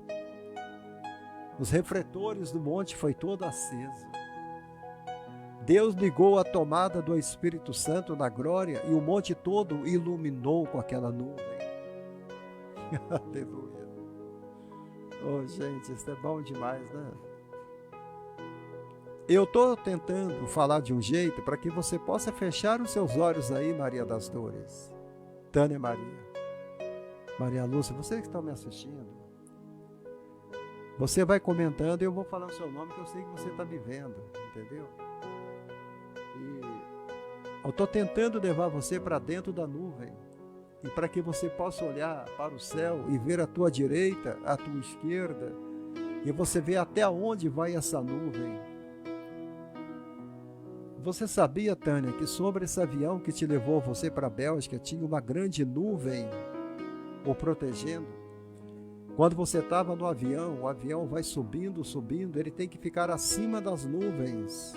Os refletores do monte foi todo aceso. Deus ligou a tomada do Espírito Santo na glória e o monte todo iluminou com aquela nuvem. Aleluia. Oh, gente, isso é bom demais, né? Eu estou tentando falar de um jeito para que você possa fechar os seus olhos aí, Maria das Dores. Tânia Maria. Maria Lúcia, vocês que estão me assistindo, você vai comentando e eu vou falando o seu nome, que eu sei que você está me vendo, entendeu? E eu estou tentando levar você para dentro da nuvem, e para que você possa olhar para o céu e ver a tua direita, a tua esquerda, e você vê até onde vai essa nuvem. Você sabia, Tânia, que sobre esse avião que te levou você para a Bélgica tinha uma grande nuvem o protegendo? Quando você estava no avião, o avião vai subindo, subindo, ele tem que ficar acima das nuvens.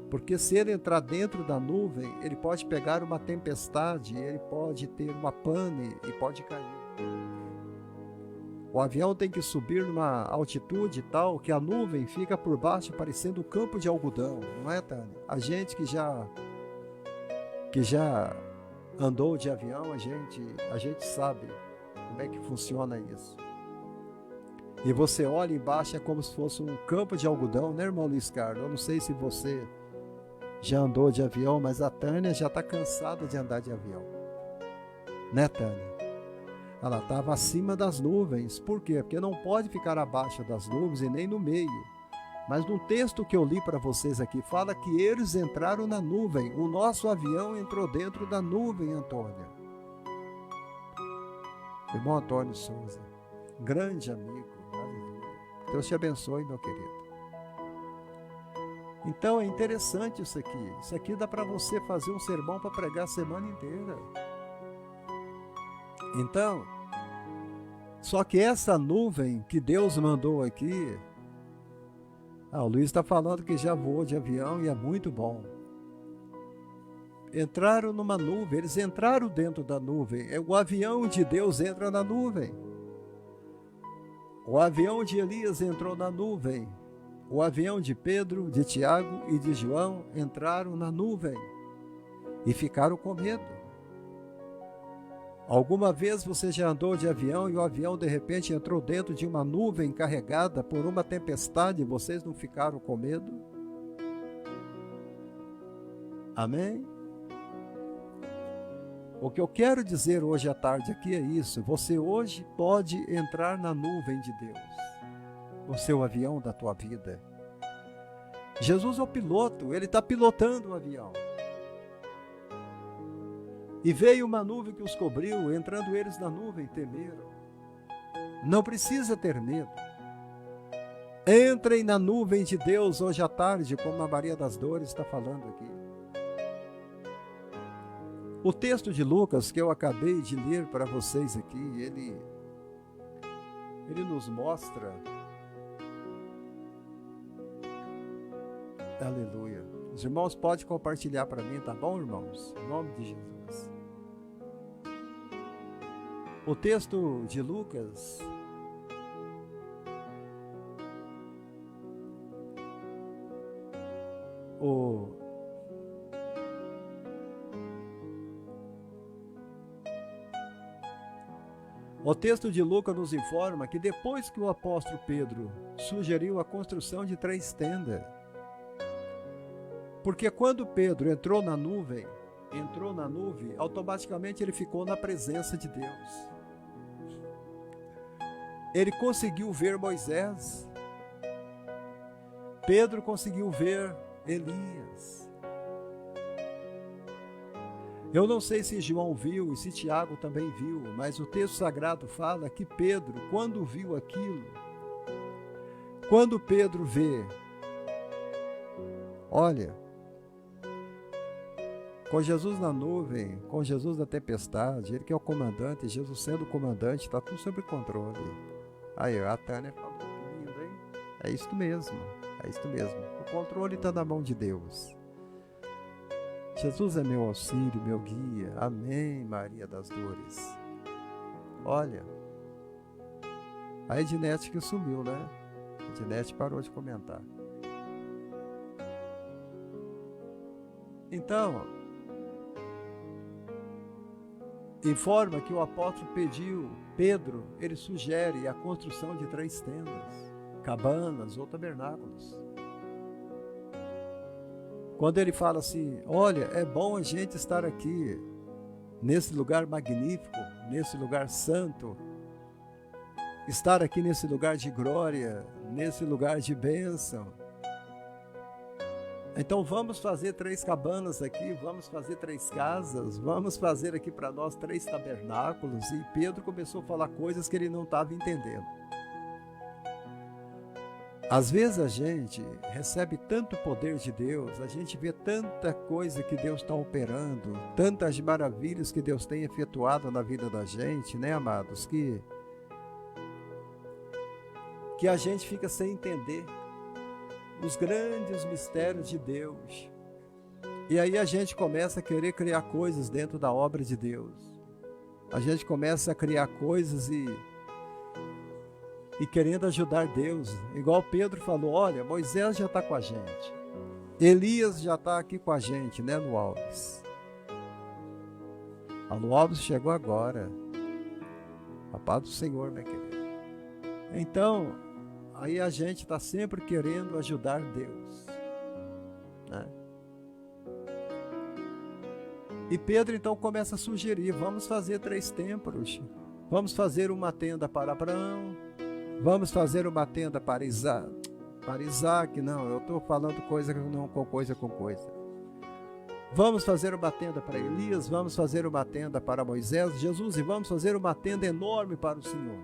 Porque se ele entrar dentro da nuvem, ele pode pegar uma tempestade, ele pode ter uma pane e pode cair. O avião tem que subir numa altitude tal que a nuvem fica por baixo parecendo um campo de algodão, não é, Tânia? A gente que já andou de avião, a gente sabe como é que funciona isso. E você olha embaixo, é como se fosse um campo de algodão, né, irmão Luiz Carlos? Eu não sei se você já andou de avião, mas a Tânia já está cansada de andar de avião. Né, Tânia? Ela estava acima das nuvens. Por quê? Porque não pode ficar abaixo das nuvens e nem no meio. Mas no texto que eu li para vocês aqui, fala que eles entraram na nuvem. O nosso avião entrou dentro da nuvem, Antônia. Irmão Antônio Souza, grande amigo. Aleluia. Deus te abençoe, meu querido. Então é interessante isso aqui. Isso aqui dá para você fazer um sermão para pregar a semana inteira. Então, só que essa nuvem que Deus mandou aqui, o Luiz está falando que já voou de avião e é muito bom. Entraram numa nuvem, eles entraram dentro da nuvem. O avião de Deus entra na nuvem. O avião de Elias entrou na nuvem. O avião de Pedro, de Tiago e de João entraram na nuvem e ficaram com medo. Alguma vez você já andou de avião e o avião de repente entrou dentro de uma nuvem carregada por uma tempestade e vocês não ficaram com medo? Amém? O que eu quero dizer hoje à tarde aqui é isso. Você hoje pode entrar na nuvem de Deus, o seu avião da tua vida. Jesus é o piloto, ele está pilotando o avião. E veio uma nuvem que os cobriu, entrando eles na nuvem, temeram. Não precisa ter medo. Entrem na nuvem de Deus hoje à tarde, como a Maria das Dores está falando aqui. O texto de Lucas que eu acabei de ler para vocês aqui, ele nos mostra, aleluia. Os irmãos podem compartilhar para mim, tá bom, irmãos? Em nome de Jesus. O texto de Lucas, o texto de Lucas nos informa que depois que o apóstolo Pedro sugeriu a construção de 3 tendas, porque quando Pedro entrou na nuvem, automaticamente ele ficou na presença de Deus. Ele conseguiu ver Moisés. Pedro conseguiu ver Elias. Eu não sei se João viu e se Tiago também viu, mas o texto sagrado fala que Pedro, quando viu aquilo, quando Pedro vê, olha, com Jesus na nuvem, com Jesus na tempestade, ele que é o comandante, Jesus sendo o comandante, está tudo sob controle. Aí, a Tânia falou, que lindo, hein? É isso mesmo, é isso mesmo. O controle está na mão de Deus. Jesus é meu auxílio, meu guia. Amém, Maria das Dores. Olha, a Ednete que sumiu, né? A Ednete parou de comentar. Então, informa que o apóstolo Pedro, ele sugere a construção de 3 tendas, cabanas ou tabernáculos. Quando ele fala assim, olha, é bom a gente estar aqui, nesse lugar magnífico, nesse lugar santo, estar aqui nesse lugar de glória, nesse lugar de bênção. Então vamos fazer 3 cabanas aqui, vamos fazer 3 casas, vamos fazer aqui para nós 3 tabernáculos. E Pedro começou a falar coisas que ele não estava entendendo. Às vezes a gente recebe tanto poder de Deus, a gente vê tanta coisa que Deus está operando, tantas maravilhas que Deus tem efetuado na vida da gente, né, amados? Que a gente fica sem entender os grandes mistérios de Deus. E aí a gente começa a querer criar coisas dentro da obra de Deus. A gente começa a criar coisas e querendo ajudar Deus. Igual Pedro falou, olha, Moisés já está com a gente. Elias já está aqui com a gente, né, Lu Alves? A Lu Alves chegou agora. A paz do Senhor, minha querida. Então, aí a gente está sempre querendo ajudar Deus, né? E Pedro então começa a sugerir, vamos fazer 3 templos. Vamos fazer uma tenda para Abraão, vamos fazer uma tenda para Isaac, não, eu estou falando coisa com coisa. Vamos fazer uma tenda para Elias, vamos fazer uma tenda para Moisés, Jesus, e vamos fazer uma tenda enorme para o Senhor.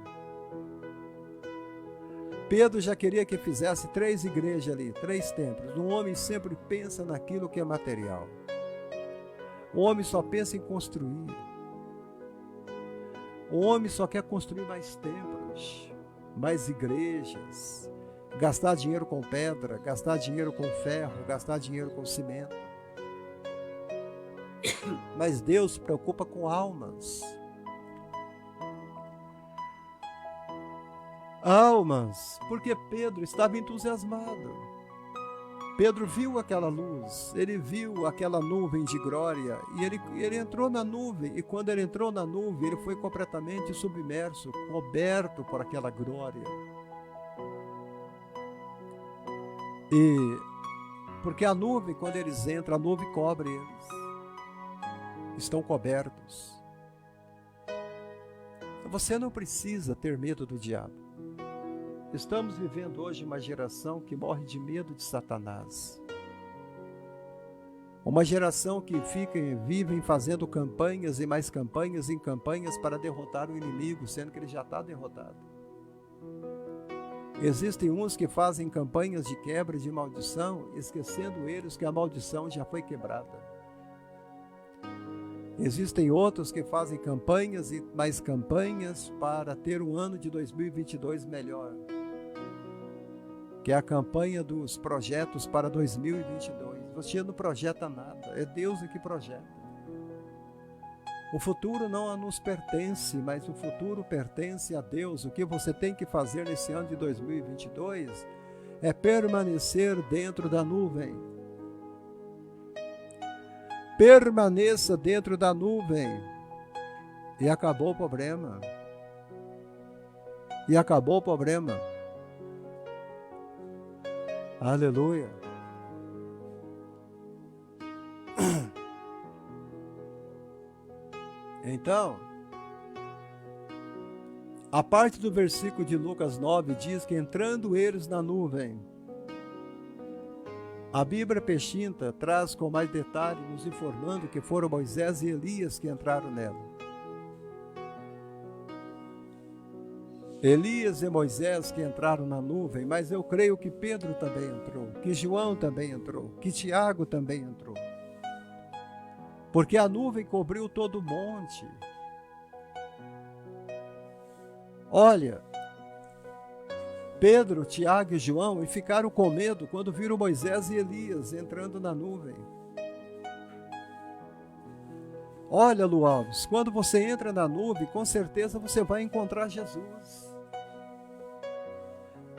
Pedro já queria que fizesse 3 igrejas ali, 3 templos. Um homem sempre pensa naquilo que é material. O homem só pensa em construir. O homem só quer construir mais templos, mais igrejas, gastar dinheiro com pedra, gastar dinheiro com ferro, gastar dinheiro com cimento. Mas Deus se preocupa com almas. Almas, porque Pedro estava entusiasmado. Pedro viu aquela luz, ele viu aquela nuvem de glória e ele entrou na nuvem. E quando ele entrou na nuvem, ele foi completamente submerso, coberto por aquela glória. E porque a nuvem, quando eles entram, a nuvem cobre eles. Estão cobertos. Você não precisa ter medo do diabo. Estamos vivendo hoje uma geração que morre de medo de Satanás. Uma geração que vivem fazendo campanhas e mais campanhas em campanhas para derrotar o inimigo, sendo que ele já está derrotado. Existem uns que fazem campanhas de quebra de maldição, esquecendo eles que a maldição já foi quebrada. Existem outros que fazem campanhas e mais campanhas para ter um ano de 2022 melhor, que é a campanha dos projetos para 2022. Você não projeta nada, é Deus que projeta. O futuro não nos pertence, mas o futuro pertence a Deus. O que você tem que fazer nesse ano de 2022 é permanecer dentro da nuvem. Permaneça dentro da nuvem. E acabou o problema. E acabou o problema. Aleluia. Então, a parte do versículo de Lucas 9 diz que entrando eles na nuvem, a Bíblia Peshinta traz com mais detalhe, nos informando que foram Moisés e Elias que entraram nela. Elias e Moisés que entraram na nuvem, mas eu creio que Pedro também entrou, que João também entrou, que Tiago também entrou. Porque a nuvem cobriu todo o monte. Olha, Pedro, Tiago e João ficaram com medo quando viram Moisés e Elias entrando na nuvem. Olha, Lu Alves, quando você entra na nuvem, com certeza você vai encontrar Jesus.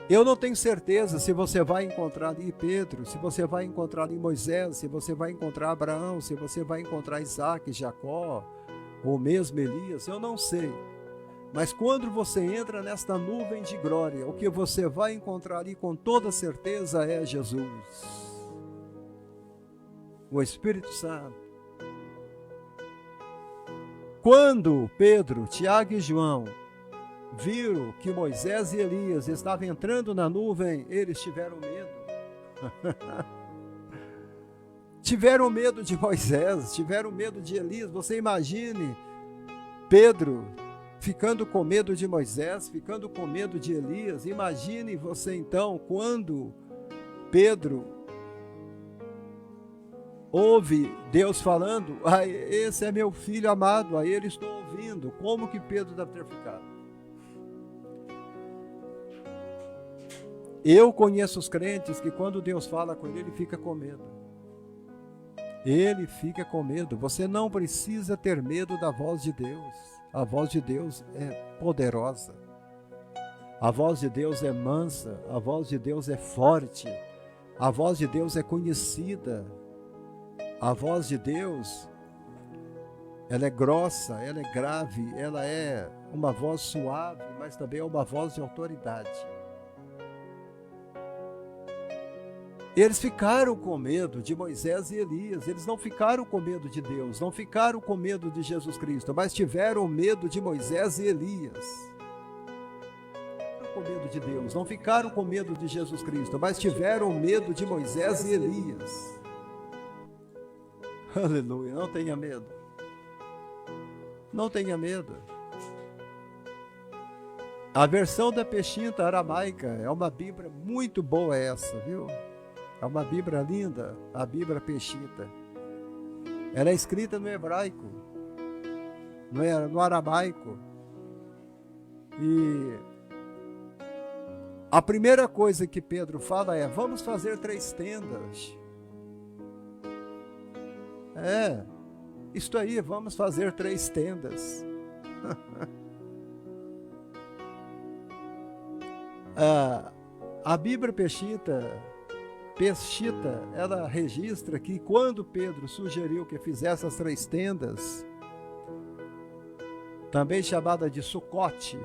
Eu não tenho certeza se você vai encontrar ali Pedro, se você vai encontrar ali Moisés, se você vai encontrar Abraão, se você vai encontrar Isaac, Jacó, ou mesmo Elias, eu não sei. Mas quando você entra nesta nuvem de glória, o que você vai encontrar ali com toda certeza é Jesus, o Espírito Santo. Quando Pedro, Tiago e João viram que Moisés e Elias estavam entrando na nuvem, eles tiveram medo. Tiveram medo de Moisés, tiveram medo de Elias. Você imagine Pedro ficando com medo de Moisés, ficando com medo de Elias. Imagine você então, quando Pedro ouve Deus falando, esse é meu filho amado, a ele estou ouvindo. Como que Pedro deve ter ficado? Eu conheço os crentes que quando Deus fala com ele fica com medo. Ele fica com medo. Você não precisa ter medo da voz de Deus. A voz de Deus é poderosa. A voz de Deus é mansa. A voz de Deus é forte. A voz de Deus é conhecida. A voz de Deus, ela é grossa, ela é grave, ela é uma voz suave, mas também é uma voz de autoridade. Eles ficaram com medo de Moisés e Elias, eles não ficaram com medo de Deus, não ficaram com medo de Jesus Cristo, mas tiveram medo de Moisés e Elias. Não ficaram com medo de Deus, não ficaram com medo de Jesus Cristo, mas tiveram medo de Moisés e Elias. Aleluia, não tenha medo. Não tenha medo. A versão da Peshinta aramaica é uma Bíblia muito boa essa, viu? É uma Bíblia linda, a Bíblia Peshinta. Ela é escrita no hebraico, no aramaico. E a primeira coisa que Pedro fala é: vamos fazer 3 tendas. Isto aí, vamos fazer 3 tendas. A Bíblia Peshinta, ela registra que quando Pedro sugeriu que fizesse as 3 tendas, também chamada de Sucote,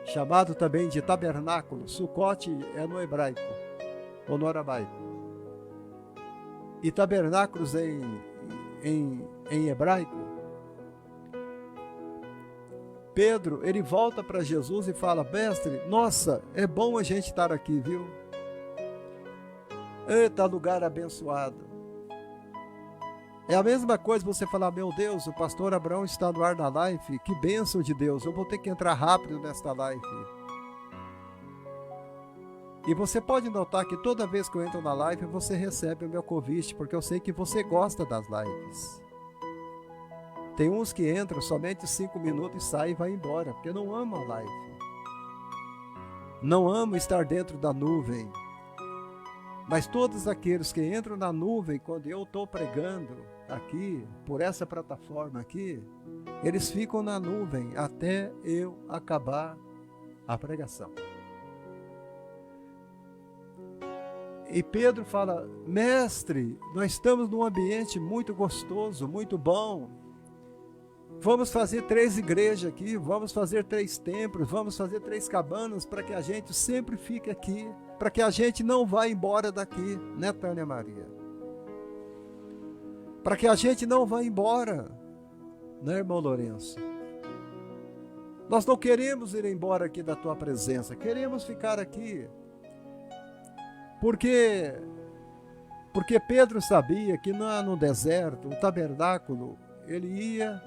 chamado também de tabernáculo. Sucote é no hebraico, ou no aramaico. E tabernáculos em hebraico. Pedro, ele volta para Jesus e fala: mestre, nossa, é bom a gente estar aqui, viu? Eita, lugar abençoado. É a mesma coisa você falar: meu Deus, o pastor Abraão está no ar na live, que bênção de Deus, eu vou ter que entrar rápido nesta live. E você pode notar que toda vez que eu entro na live, você recebe o meu convite, porque eu sei que você gosta das lives. Tem uns que entram somente 5 minutos e saem e vai embora, porque não amam a live. Não amam estar dentro da nuvem. Mas todos aqueles que entram na nuvem, quando eu estou pregando aqui, por essa plataforma aqui, eles ficam na nuvem até eu acabar a pregação. E Pedro fala: mestre, nós estamos num ambiente muito gostoso, muito bom. Vamos fazer 3 igrejas aqui, vamos fazer 3 templos, vamos fazer 3 cabanas para que a gente sempre fique aqui, para que a gente não vá embora daqui, né, Tânia Maria? Para que a gente não vá embora, né, irmão Lourenço? Nós não queremos ir embora aqui da tua presença, queremos ficar aqui. Porque Pedro sabia que no deserto, o tabernáculo, ele ia,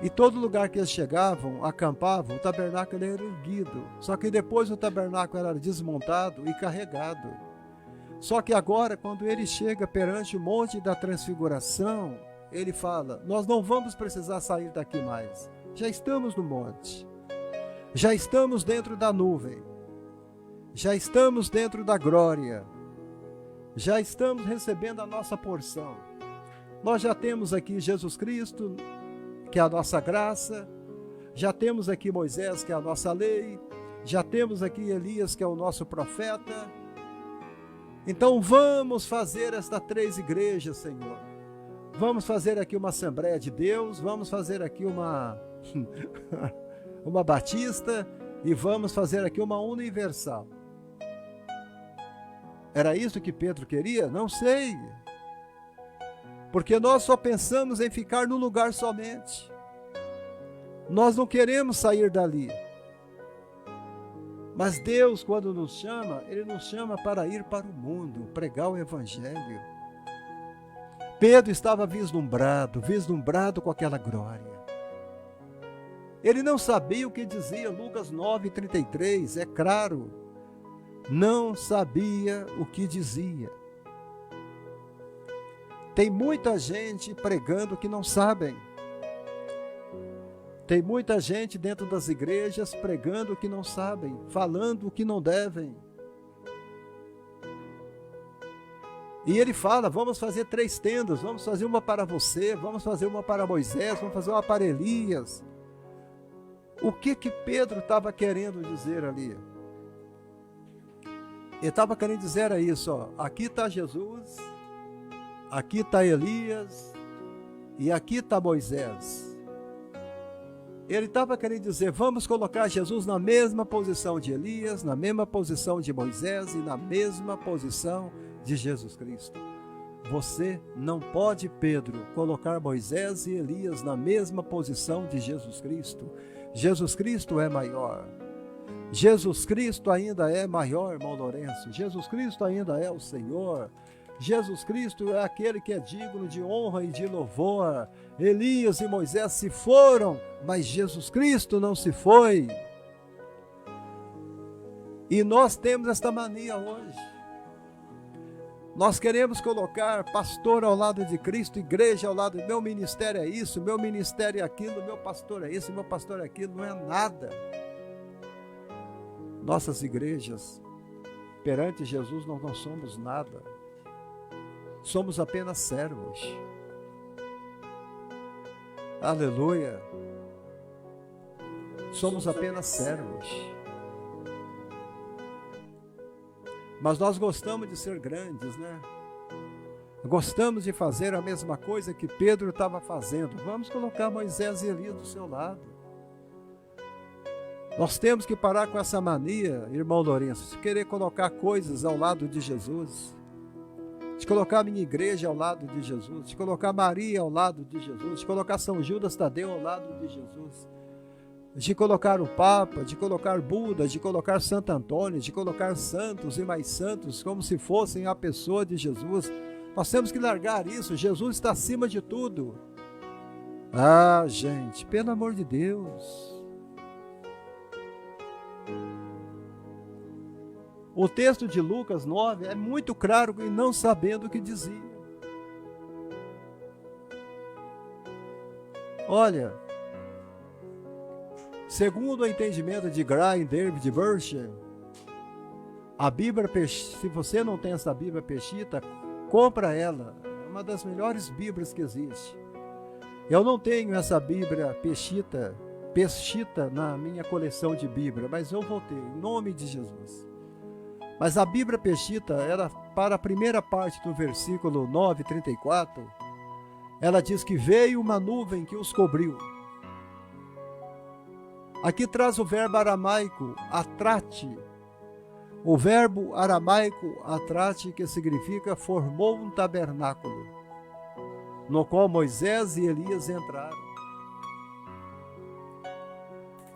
e todo lugar que eles chegavam, acampavam, o tabernáculo era erguido. Só que depois o tabernáculo era desmontado e carregado. Só que agora, quando ele chega perante o monte da transfiguração, ele fala: nós não vamos precisar sair daqui mais. Já estamos no monte. Já estamos dentro da nuvem. Já estamos dentro da glória, já estamos recebendo a nossa porção. Nós já temos aqui Jesus Cristo, que é a nossa graça, já temos aqui Moisés, que é a nossa lei, já temos aqui Elias, que é o nosso profeta. Então vamos fazer estas 3 igrejas, Senhor. Vamos fazer aqui uma Assembleia de Deus, vamos fazer aqui uma Batista e vamos fazer aqui uma Universal. Era isso que Pedro queria? Não sei. Porque nós só pensamos em ficar no lugar somente. Nós não queremos sair dali. Mas Deus, quando nos chama, Ele nos chama para ir para o mundo, pregar o Evangelho. Pedro estava vislumbrado com aquela glória. Ele não sabia o que dizia Lucas 9:33, é claro. Não sabia o que dizia. Tem muita gente pregando que não sabem. Tem muita gente dentro das igrejas pregando o que não sabem, falando o que não devem. E ele fala, vamos fazer 3 tendas, vamos fazer uma para você, vamos fazer uma para Moisés, vamos fazer uma para Elias. O que Pedro estava querendo dizer ali? Ele estava querendo dizer isso, ó, aqui está Jesus, aqui está Elias e aqui está Moisés. Ele estava querendo dizer, vamos colocar Jesus na mesma posição de Elias, na mesma posição de Moisés e na mesma posição de Jesus Cristo. Você não pode, Pedro, colocar Moisés e Elias na mesma posição de Jesus Cristo. Jesus Cristo é maior. Jesus Cristo ainda é maior, irmão Lourenço. Jesus Cristo ainda é o Senhor. Jesus Cristo é aquele que é digno de honra e de louvor. Elias e Moisés se foram, mas Jesus Cristo não se foi. E nós temos esta mania hoje. Nós queremos colocar pastor ao lado de Cristo, igreja ao lado. Meu ministério é isso, meu ministério é aquilo, meu pastor é isso, meu pastor é aquilo. Não é nada. Nossas igrejas, perante Jesus, nós não somos nada. Somos apenas servos. Aleluia. Somos apenas servos. Mas nós gostamos de ser grandes, né? Gostamos de fazer a mesma coisa que Pedro estava fazendo. Vamos colocar Moisés e Elias do seu lado. Nós temos que parar com essa mania, irmão Lourenço, de querer colocar coisas ao lado de Jesus. De colocar a minha igreja ao lado de Jesus, de colocar Maria ao lado de Jesus, de colocar São Judas Tadeu ao lado de Jesus, de colocar o Papa, de colocar Buda, de colocar Santo Antônio, de colocar santos e mais santos, como se fossem a pessoa de Jesus. Nós temos que largar isso, Jesus está acima de tudo. Ah, gente, pelo amor de Deus. O texto de Lucas 9 é muito claro e não sabendo o que dizia. Olha, segundo o entendimento de Graham David Burschen, a Bíblia, se você não tem essa Bíblia Peshitta, compra ela. É uma das melhores Bíblias que existe. Eu não tenho essa Bíblia Peshitta na minha coleção de Bíblia, mas eu vou ter, em nome de Jesus. Mas a Bíblia Peshitta, ela, para a primeira parte do versículo 9:34, ela diz que veio uma nuvem que os cobriu. Aqui traz o verbo aramaico, atrate. O verbo aramaico, atrate, que significa formou um tabernáculo, no qual Moisés e Elias entraram.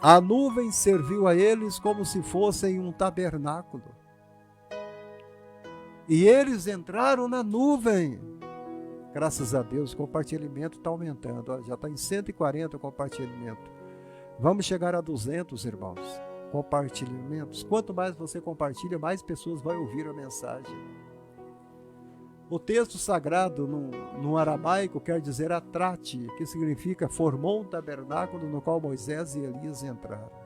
A nuvem serviu a eles como se fossem um tabernáculo. E eles entraram na nuvem. Graças a Deus, o compartilhamento está aumentando. Já está em 140 o compartilhamento. Vamos chegar a 200, irmãos. Compartilhamentos. Quanto mais você compartilha, mais pessoas vão ouvir a mensagem. O texto sagrado no aramaico quer dizer atrate, que significa formou um tabernáculo no qual Moisés e Elias entraram.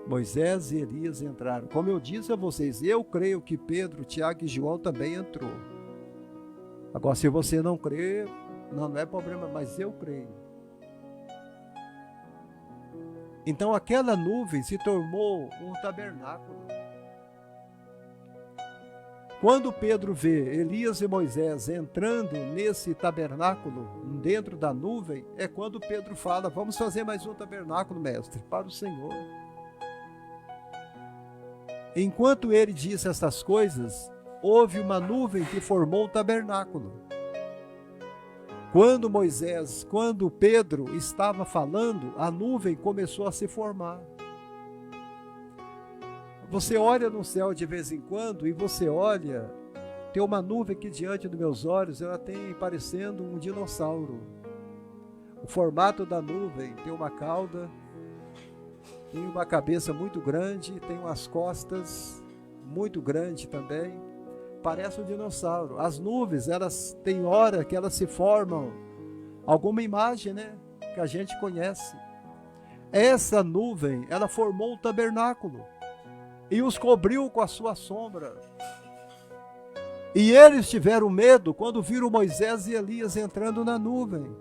Moisés e Elias entraram. Como eu disse a vocês, eu creio que Pedro, Tiago e João também entrou. Agora, se você não crê, não é problema, mas eu creio. Então aquela nuvem se tornou um tabernáculo. Quando Pedro vê Elias e Moisés entrando nesse tabernáculo, dentro da nuvem, é quando Pedro fala: vamos fazer mais um tabernáculo, mestre, para o Senhor. Enquanto ele disse essas coisas, houve uma nuvem que formou o tabernáculo. Quando Pedro estava falando, a nuvem começou a se formar. Você olha no céu de vez em quando e você olha, tem uma nuvem aqui diante dos meus olhos, ela tem parecendo um dinossauro. O formato da nuvem tem uma cauda, tem uma cabeça muito grande, tem umas costas muito grandes também. Parece um dinossauro. As nuvens, elas têm hora que elas se formam alguma imagem, né, que a gente conhece. Essa nuvem, ela formou o tabernáculo e os cobriu com a sua sombra. E eles tiveram medo quando viram Moisés e Elias entrando na nuvem.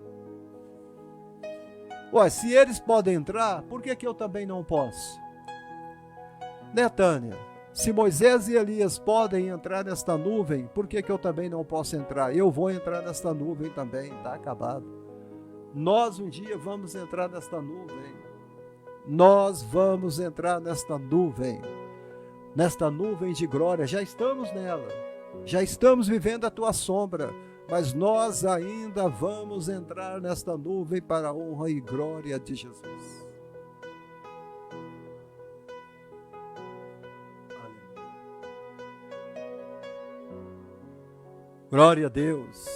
Ué, se eles podem entrar, por que eu também não posso? Né, Tânia? Se Moisés e Elias podem entrar nesta nuvem, por que eu também não posso entrar? Eu vou entrar nesta nuvem também, está acabado. Nós um dia vamos entrar nesta nuvem. Nós vamos entrar nesta nuvem de glória. Já estamos nela, já estamos vivendo a tua sombra, mas nós ainda vamos entrar nesta nuvem para a honra e glória de Jesus. Glória a Deus.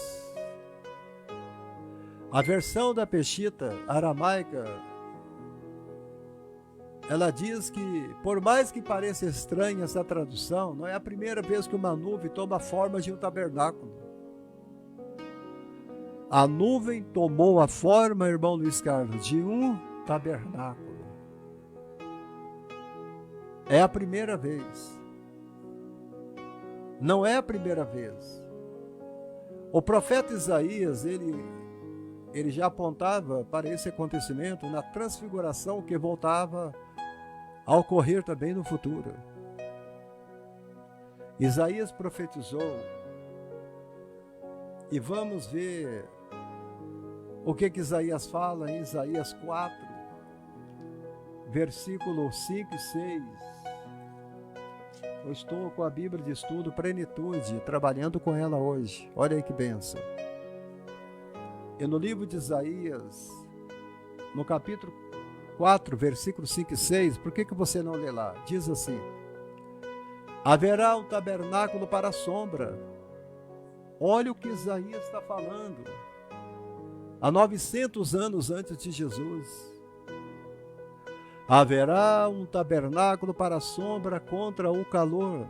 A versão da Peshitta aramaica, ela diz que, por mais que pareça estranha essa tradução, não é a primeira vez que uma nuvem toma a forma de um tabernáculo. A nuvem tomou a forma, irmão Luiz Carlos, de um tabernáculo. É a primeira vez. Não é a primeira vez. O profeta Isaías, ele já apontava para esse acontecimento na transfiguração que voltava a ocorrer também no futuro. Isaías profetizou, e vamos ver o que Isaías fala em Isaías 4, versículo 5 e 6. Eu estou com a Bíblia de Estudo Plenitude, trabalhando com ela hoje. Olha aí que bênção. E no livro de Isaías, no capítulo 4, versículos 5 e 6, por que você não lê lá? Diz assim: haverá um tabernáculo para a sombra. Olha o que Isaías está falando. Há 900 anos antes de Jesus. Haverá um tabernáculo para a sombra contra o calor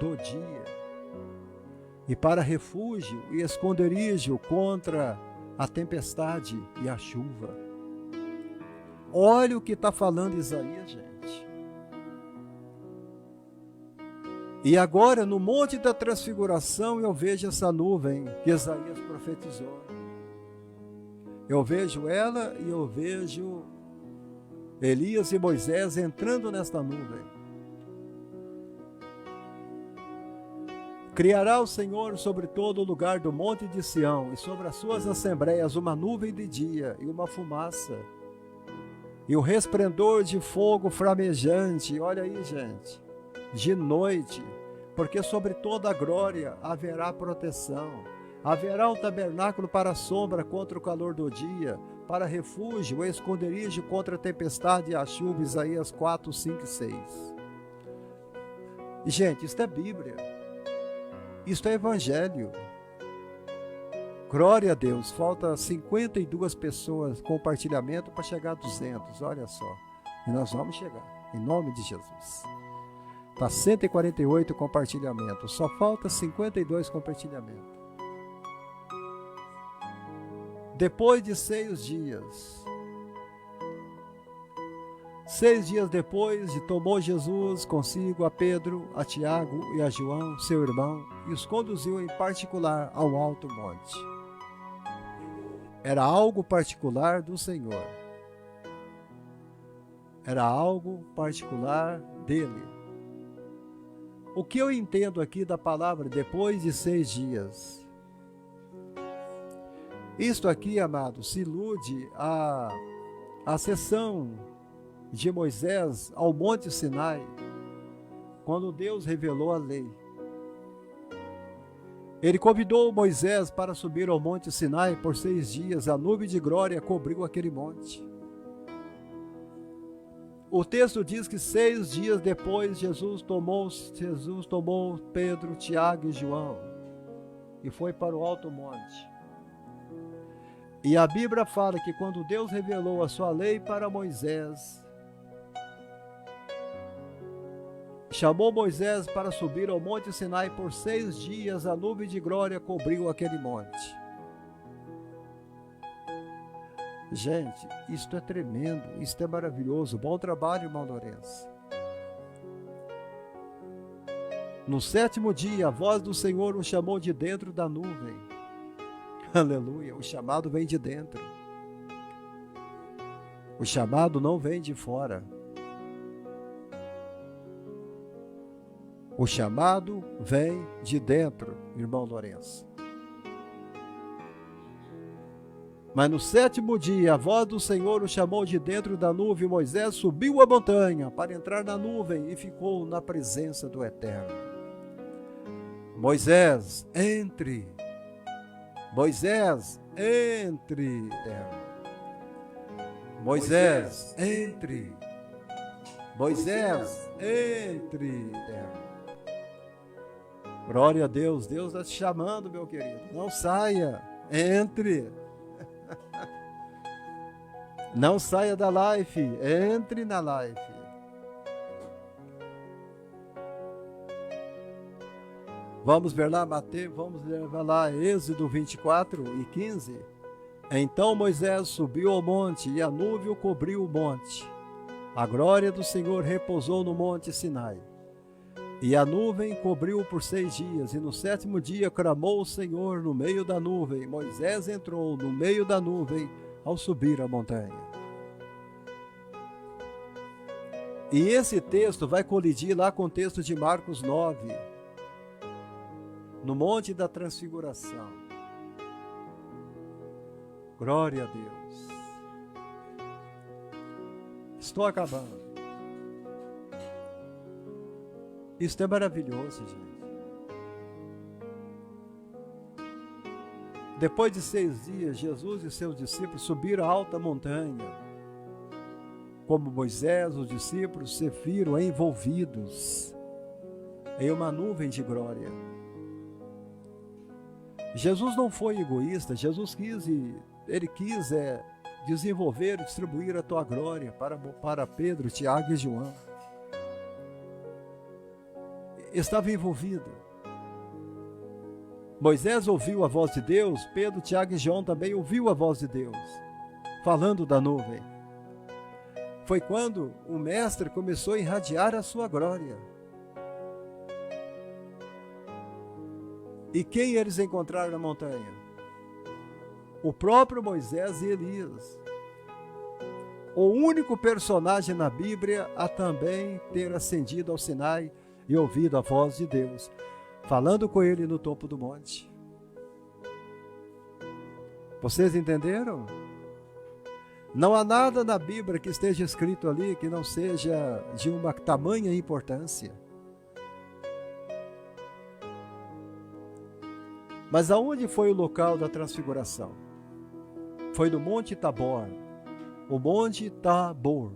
do dia, e para refúgio e esconderijo contra a tempestade e a chuva. Olha o que está falando Isaías, gente. E agora, no Monte da Transfiguração, eu vejo essa nuvem que Isaías profetizou. Eu vejo ela e eu vejo Elias e Moisés entrando nesta nuvem. Criará o Senhor sobre todo o lugar do monte de Sião e sobre as suas assembleias uma nuvem de dia e uma fumaça, e o resplendor de fogo flamejante. Olha aí, gente, de noite, porque sobre toda a glória haverá proteção. Haverá um tabernáculo para a sombra contra o calor do dia, para refúgio e esconderijo contra a tempestade e a chuva. Isaías 4, 5 e 6. E, gente, isto é Bíblia. Isto é Evangelho. Glória a Deus. Falta 52 pessoas compartilhamento para chegar a 200. Olha só. E nós vamos chegar. Em nome de Jesus. Está 148 compartilhamentos. Só falta 52 compartilhamentos. Depois de 6 dias, 6 dias depois, tomou Jesus consigo a Pedro, a Tiago e a João, seu irmão, e os conduziu em particular ao alto monte. Era algo particular do Senhor. Era algo particular dele. O que eu entendo aqui da palavra depois de 6 dias? Isto aqui, amado, se ilude a sessão de Moisés ao Monte Sinai, quando Deus revelou a lei. Ele convidou Moisés para subir ao Monte Sinai por 6 dias, a nuvem de glória cobriu aquele monte. O texto diz que 6 dias depois Jesus tomou Pedro, Tiago e João e foi para o alto monte. E a Bíblia fala que quando Deus revelou a sua lei para Moisés, chamou Moisés para subir ao Monte Sinai por 6 dias, a nuvem de glória cobriu aquele monte. Gente, isto é tremendo, isto é maravilhoso. Bom trabalho, irmão Lourenço. No 7º dia, a voz do Senhor o chamou de dentro da nuvem. Aleluia, o chamado vem de dentro. O chamado não vem de fora. O chamado vem de dentro, irmão Lourenço. Mas no 7º dia, a voz do Senhor o chamou de dentro da nuvem. Moisés subiu a montanha para entrar na nuvem e ficou na presença do Eterno. Moisés, entre. Moisés, entre. Moisés, entre. Moisés, entre. Glória a Deus, Deus está te chamando, meu querido. Não saia, entre. Não saia da life, entre na life. Vamos ver lá, vamos ver lá, Êxodo 24:15. Então Moisés subiu ao monte e a nuvem o cobriu o monte. A glória do Senhor repousou no monte Sinai. E a nuvem cobriu por 6 dias, e no 7º dia clamou o Senhor no meio da nuvem. Moisés entrou no meio da nuvem ao subir a montanha. E esse texto vai colidir lá com o texto de Marcos 9, no Monte da Transfiguração. Glória a Deus. Estou acabando. Isso é maravilhoso, gente. Depois de 6 dias, Jesus e seus discípulos subiram a alta montanha. Como Moisés, os discípulos se viram envolvidos em uma nuvem de glória. Jesus não foi egoísta, Jesus quis desenvolver e distribuir a tua glória para Pedro, Tiago e João. Estava envolvido. Moisés ouviu a voz de Deus, Pedro, Tiago e João também ouviu a voz de Deus, falando da nuvem. Foi quando o mestre começou a irradiar a sua glória. E quem eles encontraram na montanha? O próprio Moisés e Elias. O único personagem na Bíblia a também ter ascendido ao Sinai e ouvido a voz de Deus, falando com ele no topo do monte. Vocês entenderam? Não há nada na Bíblia que esteja escrito ali que não seja de uma tamanha importância. Mas aonde foi o local da transfiguração? Foi no Monte Tabor. O Monte Tabor.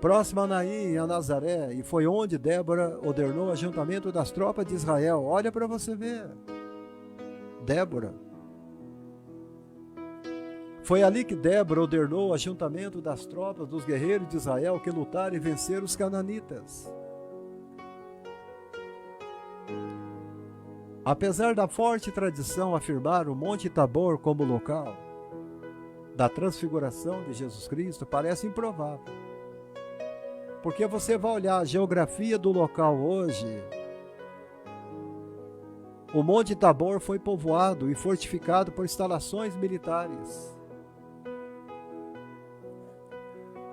Próximo a Naim, a Nazaré, e foi onde Débora ordenou o ajuntamento das tropas de Israel. Olha para você ver. Débora. Foi ali que Débora ordenou o ajuntamento das tropas dos guerreiros de Israel que lutaram e venceram os cananitas. Apesar da forte tradição afirmar o Monte Tabor como local da transfiguração de Jesus Cristo, parece improvável. Porque você vai olhar a geografia do local hoje, o Monte Tabor foi povoado e fortificado por instalações militares.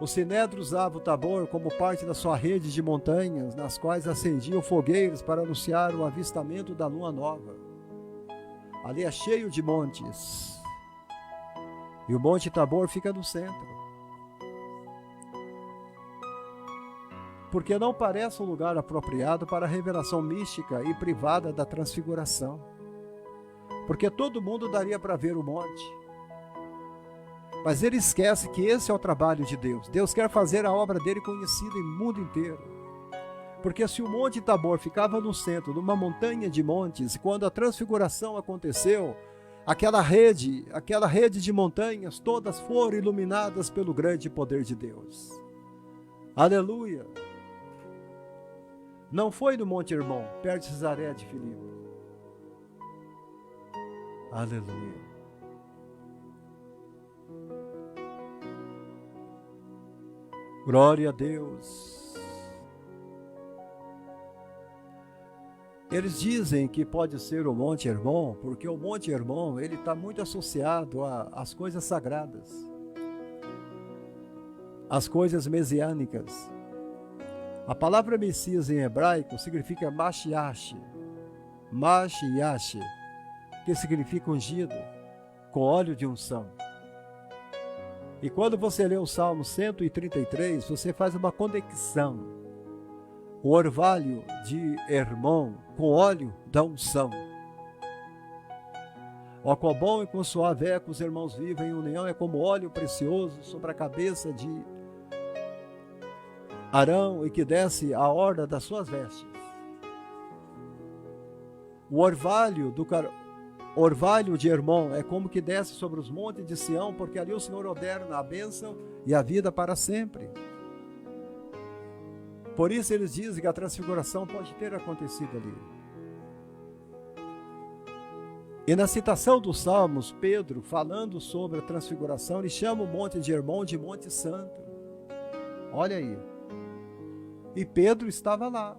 O Sinédrio usava o Tabor como parte da sua rede de montanhas, nas quais acendiam fogueiras para anunciar o avistamento da lua nova. Ali é cheio de montes, e o Monte Tabor fica no centro. Porque não parece um lugar apropriado para a revelação mística e privada da transfiguração. Porque todo mundo daria para ver o monte. Mas ele esquece que esse é o trabalho de Deus. Deus quer fazer a obra dele conhecida em mundo inteiro. Porque se o Monte Tabor ficava no centro, numa montanha de montes, e quando a transfiguração aconteceu, aquela rede de montanhas, todas foram iluminadas pelo grande poder de Deus. Aleluia! Não foi no Monte Hermon, perto de Cesaré de Filipe. Aleluia! Glória a Deus. Eles dizem que pode ser o Monte Hermon, porque o Monte Hermon ele está muito associado às coisas sagradas, às coisas messiânicas. A palavra Messias em hebraico significa Mashiach, que significa ungido, com óleo de unção. E quando você lê o Salmo 133, você faz uma conexão. O orvalho de Hermon com óleo da unção. Ó, quão bom e quão suave é que os irmãos vivem em união, é como óleo precioso sobre a cabeça de Arão e que desce a orla das suas vestes. O orvalho de Hermon é como que desce sobre os montes de Sião, porque ali o Senhor ordena a bênção e a vida para sempre. Por isso eles dizem que a transfiguração pode ter acontecido ali. E na citação dos Salmos, Pedro, falando sobre a transfiguração, ele chama o monte de Hermon de Monte Santo. Olha aí. E Pedro estava lá.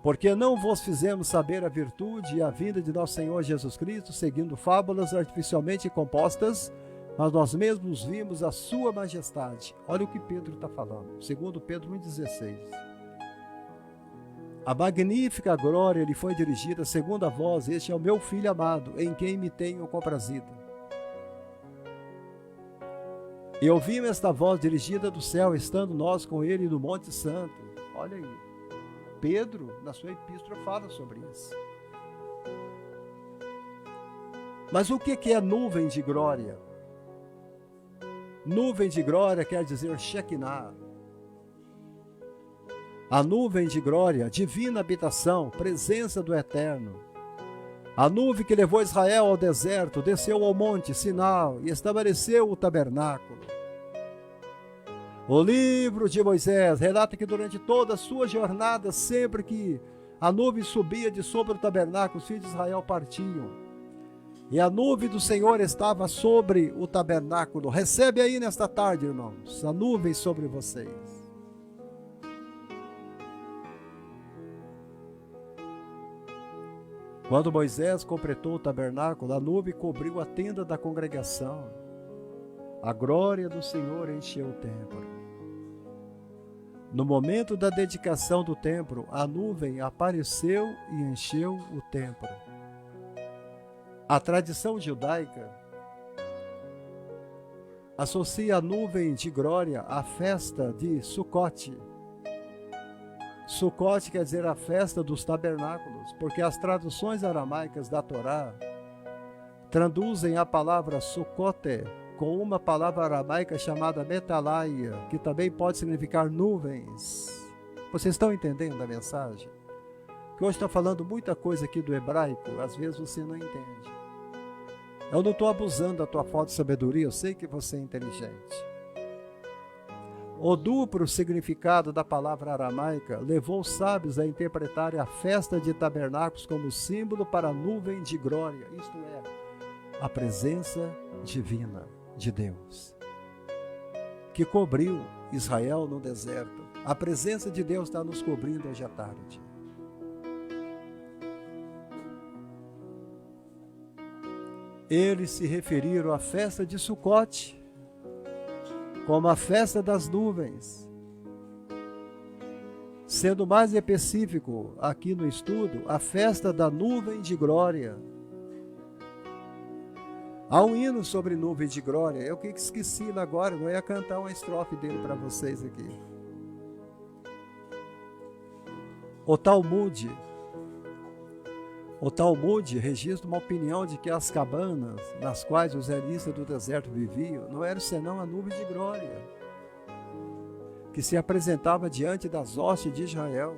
Porque não vos fizemos saber a virtude e a vinda de nosso Senhor Jesus Cristo, seguindo fábulas artificialmente compostas, mas nós mesmos vimos a sua majestade. Olha o que Pedro está falando, segundo Pedro 1,16. A magnífica glória lhe foi dirigida, segundo a voz, este é o meu Filho amado, em quem me tenho comprazido. E ouvimos esta voz dirigida do céu, estando nós com ele no Monte Santo. Olha aí. Pedro, na sua epístola, fala sobre isso. Mas o que é nuvem de glória? Nuvem de glória quer dizer Shekinah. A nuvem de glória, divina habitação, presença do Eterno. A nuvem que levou Israel ao deserto, desceu ao monte Sinai e estabeleceu o tabernáculo. O livro de Moisés relata que durante toda a sua jornada, sempre que a nuvem subia de sobre o tabernáculo, os filhos de Israel partiam. E a nuvem do Senhor estava sobre o tabernáculo. Recebe aí nesta tarde, irmãos, a nuvem sobre vocês. Quando Moisés completou o tabernáculo, a nuvem cobriu a tenda da congregação. A glória do Senhor encheu o templo. No momento da dedicação do templo, a nuvem apareceu e encheu o templo. A tradição judaica associa a nuvem de glória à festa de Sucote. Sucote quer dizer a festa dos tabernáculos, porque as traduções aramaicas da Torá traduzem a palavra Sucote com uma palavra aramaica chamada metalaia, que também pode significar nuvens. Vocês estão entendendo a mensagem? Que hoje está falando muita coisa aqui do hebraico, às vezes você não entende. Eu não estou abusando da tua falta de sabedoria, eu sei que você é inteligente. O duplo significado da palavra aramaica levou os sábios a interpretarem a festa de tabernáculos como símbolo para a nuvem de glória, isto é, a presença divina de Deus, que cobriu Israel no deserto. A presença de Deus está nos cobrindo hoje à tarde. Eles se referiram à festa de Sucote, como a festa das nuvens. Sendo mais específico aqui no estudo, a festa da nuvem de glória. Há um hino sobre nuvem de glória. Eu que esqueci agora, não ia cantar uma estrofe dele para vocês aqui. O Talmud registra uma opinião de que as cabanas nas quais os israelitas do deserto viviam não eram senão a nuvem de glória, que se apresentava diante das hostes de Israel.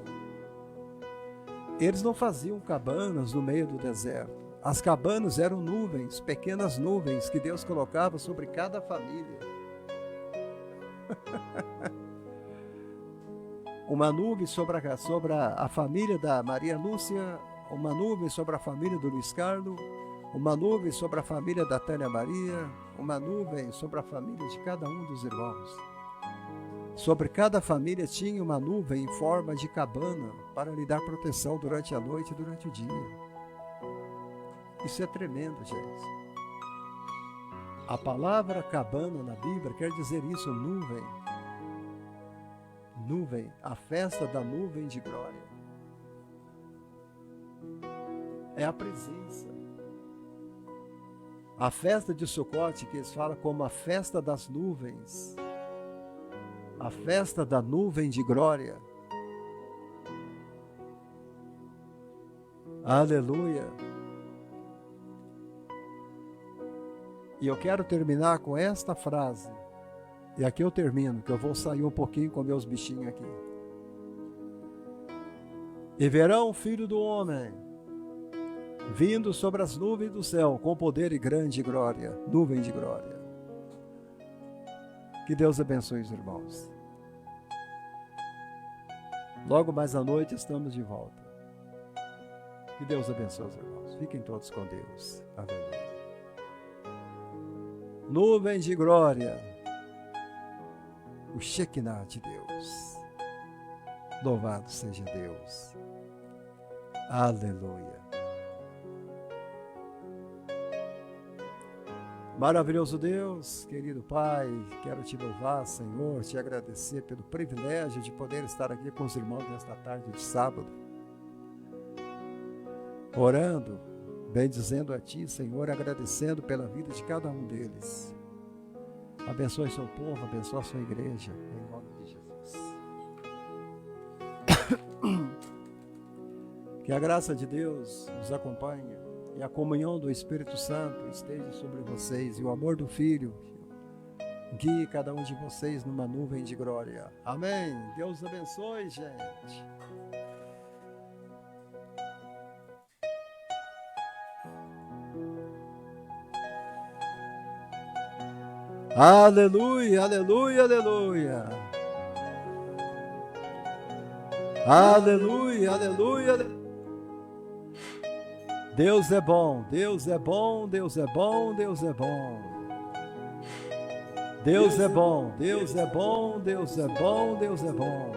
Eles não faziam cabanas no meio do deserto. As cabanas eram nuvens, pequenas nuvens que Deus colocava sobre cada família. Uma nuvem sobre a família da Maria Lúcia, uma nuvem sobre a família do Luiz Carlos, uma nuvem sobre a família da Tânia Maria, uma nuvem sobre a família de cada um dos irmãos. Sobre cada família tinha uma nuvem em forma de cabana para lhe dar proteção durante a noite e durante o dia. Isso é tremendo, gente. A palavra cabana na Bíblia quer dizer isso, nuvem. Nuvem, a festa da nuvem de glória. É a presença. A festa de Sucote, que eles falam como a festa das nuvens. A festa da nuvem de glória. Aleluia. E eu quero terminar com esta frase. E aqui eu termino, que eu vou sair um pouquinho com meus bichinhos aqui. E verão o Filho do Homem vindo sobre as nuvens do céu com poder e grande glória, nuvem de glória. Que Deus abençoe os irmãos. Logo mais à noite estamos de volta. Que Deus abençoe os irmãos. Fiquem todos com Deus. Aleluia. Nuvem de glória, o Shekinah de Deus. Louvado seja Deus. Aleluia. Maravilhoso Deus, querido Pai, quero te louvar, Senhor, te agradecer pelo privilégio de poder estar aqui com os irmãos nesta tarde de sábado, orando, bendizendo a Ti, Senhor, agradecendo pela vida de cada um deles. Abençoe seu povo, abençoe a sua igreja, em nome de Jesus. Que a graça de Deus os acompanhe e a comunhão do Espírito Santo esteja sobre vocês e o amor do Filho guie cada um de vocês numa nuvem de glória. Amém. Deus abençoe, gente. Aleluia, aleluia, aleluia. Aleluia, aleluia, aleluia. Deus é bom, Deus é bom, Deus é bom, Deus é bom. Deus é bom, Deus é bom, Deus é bom, Deus é bom.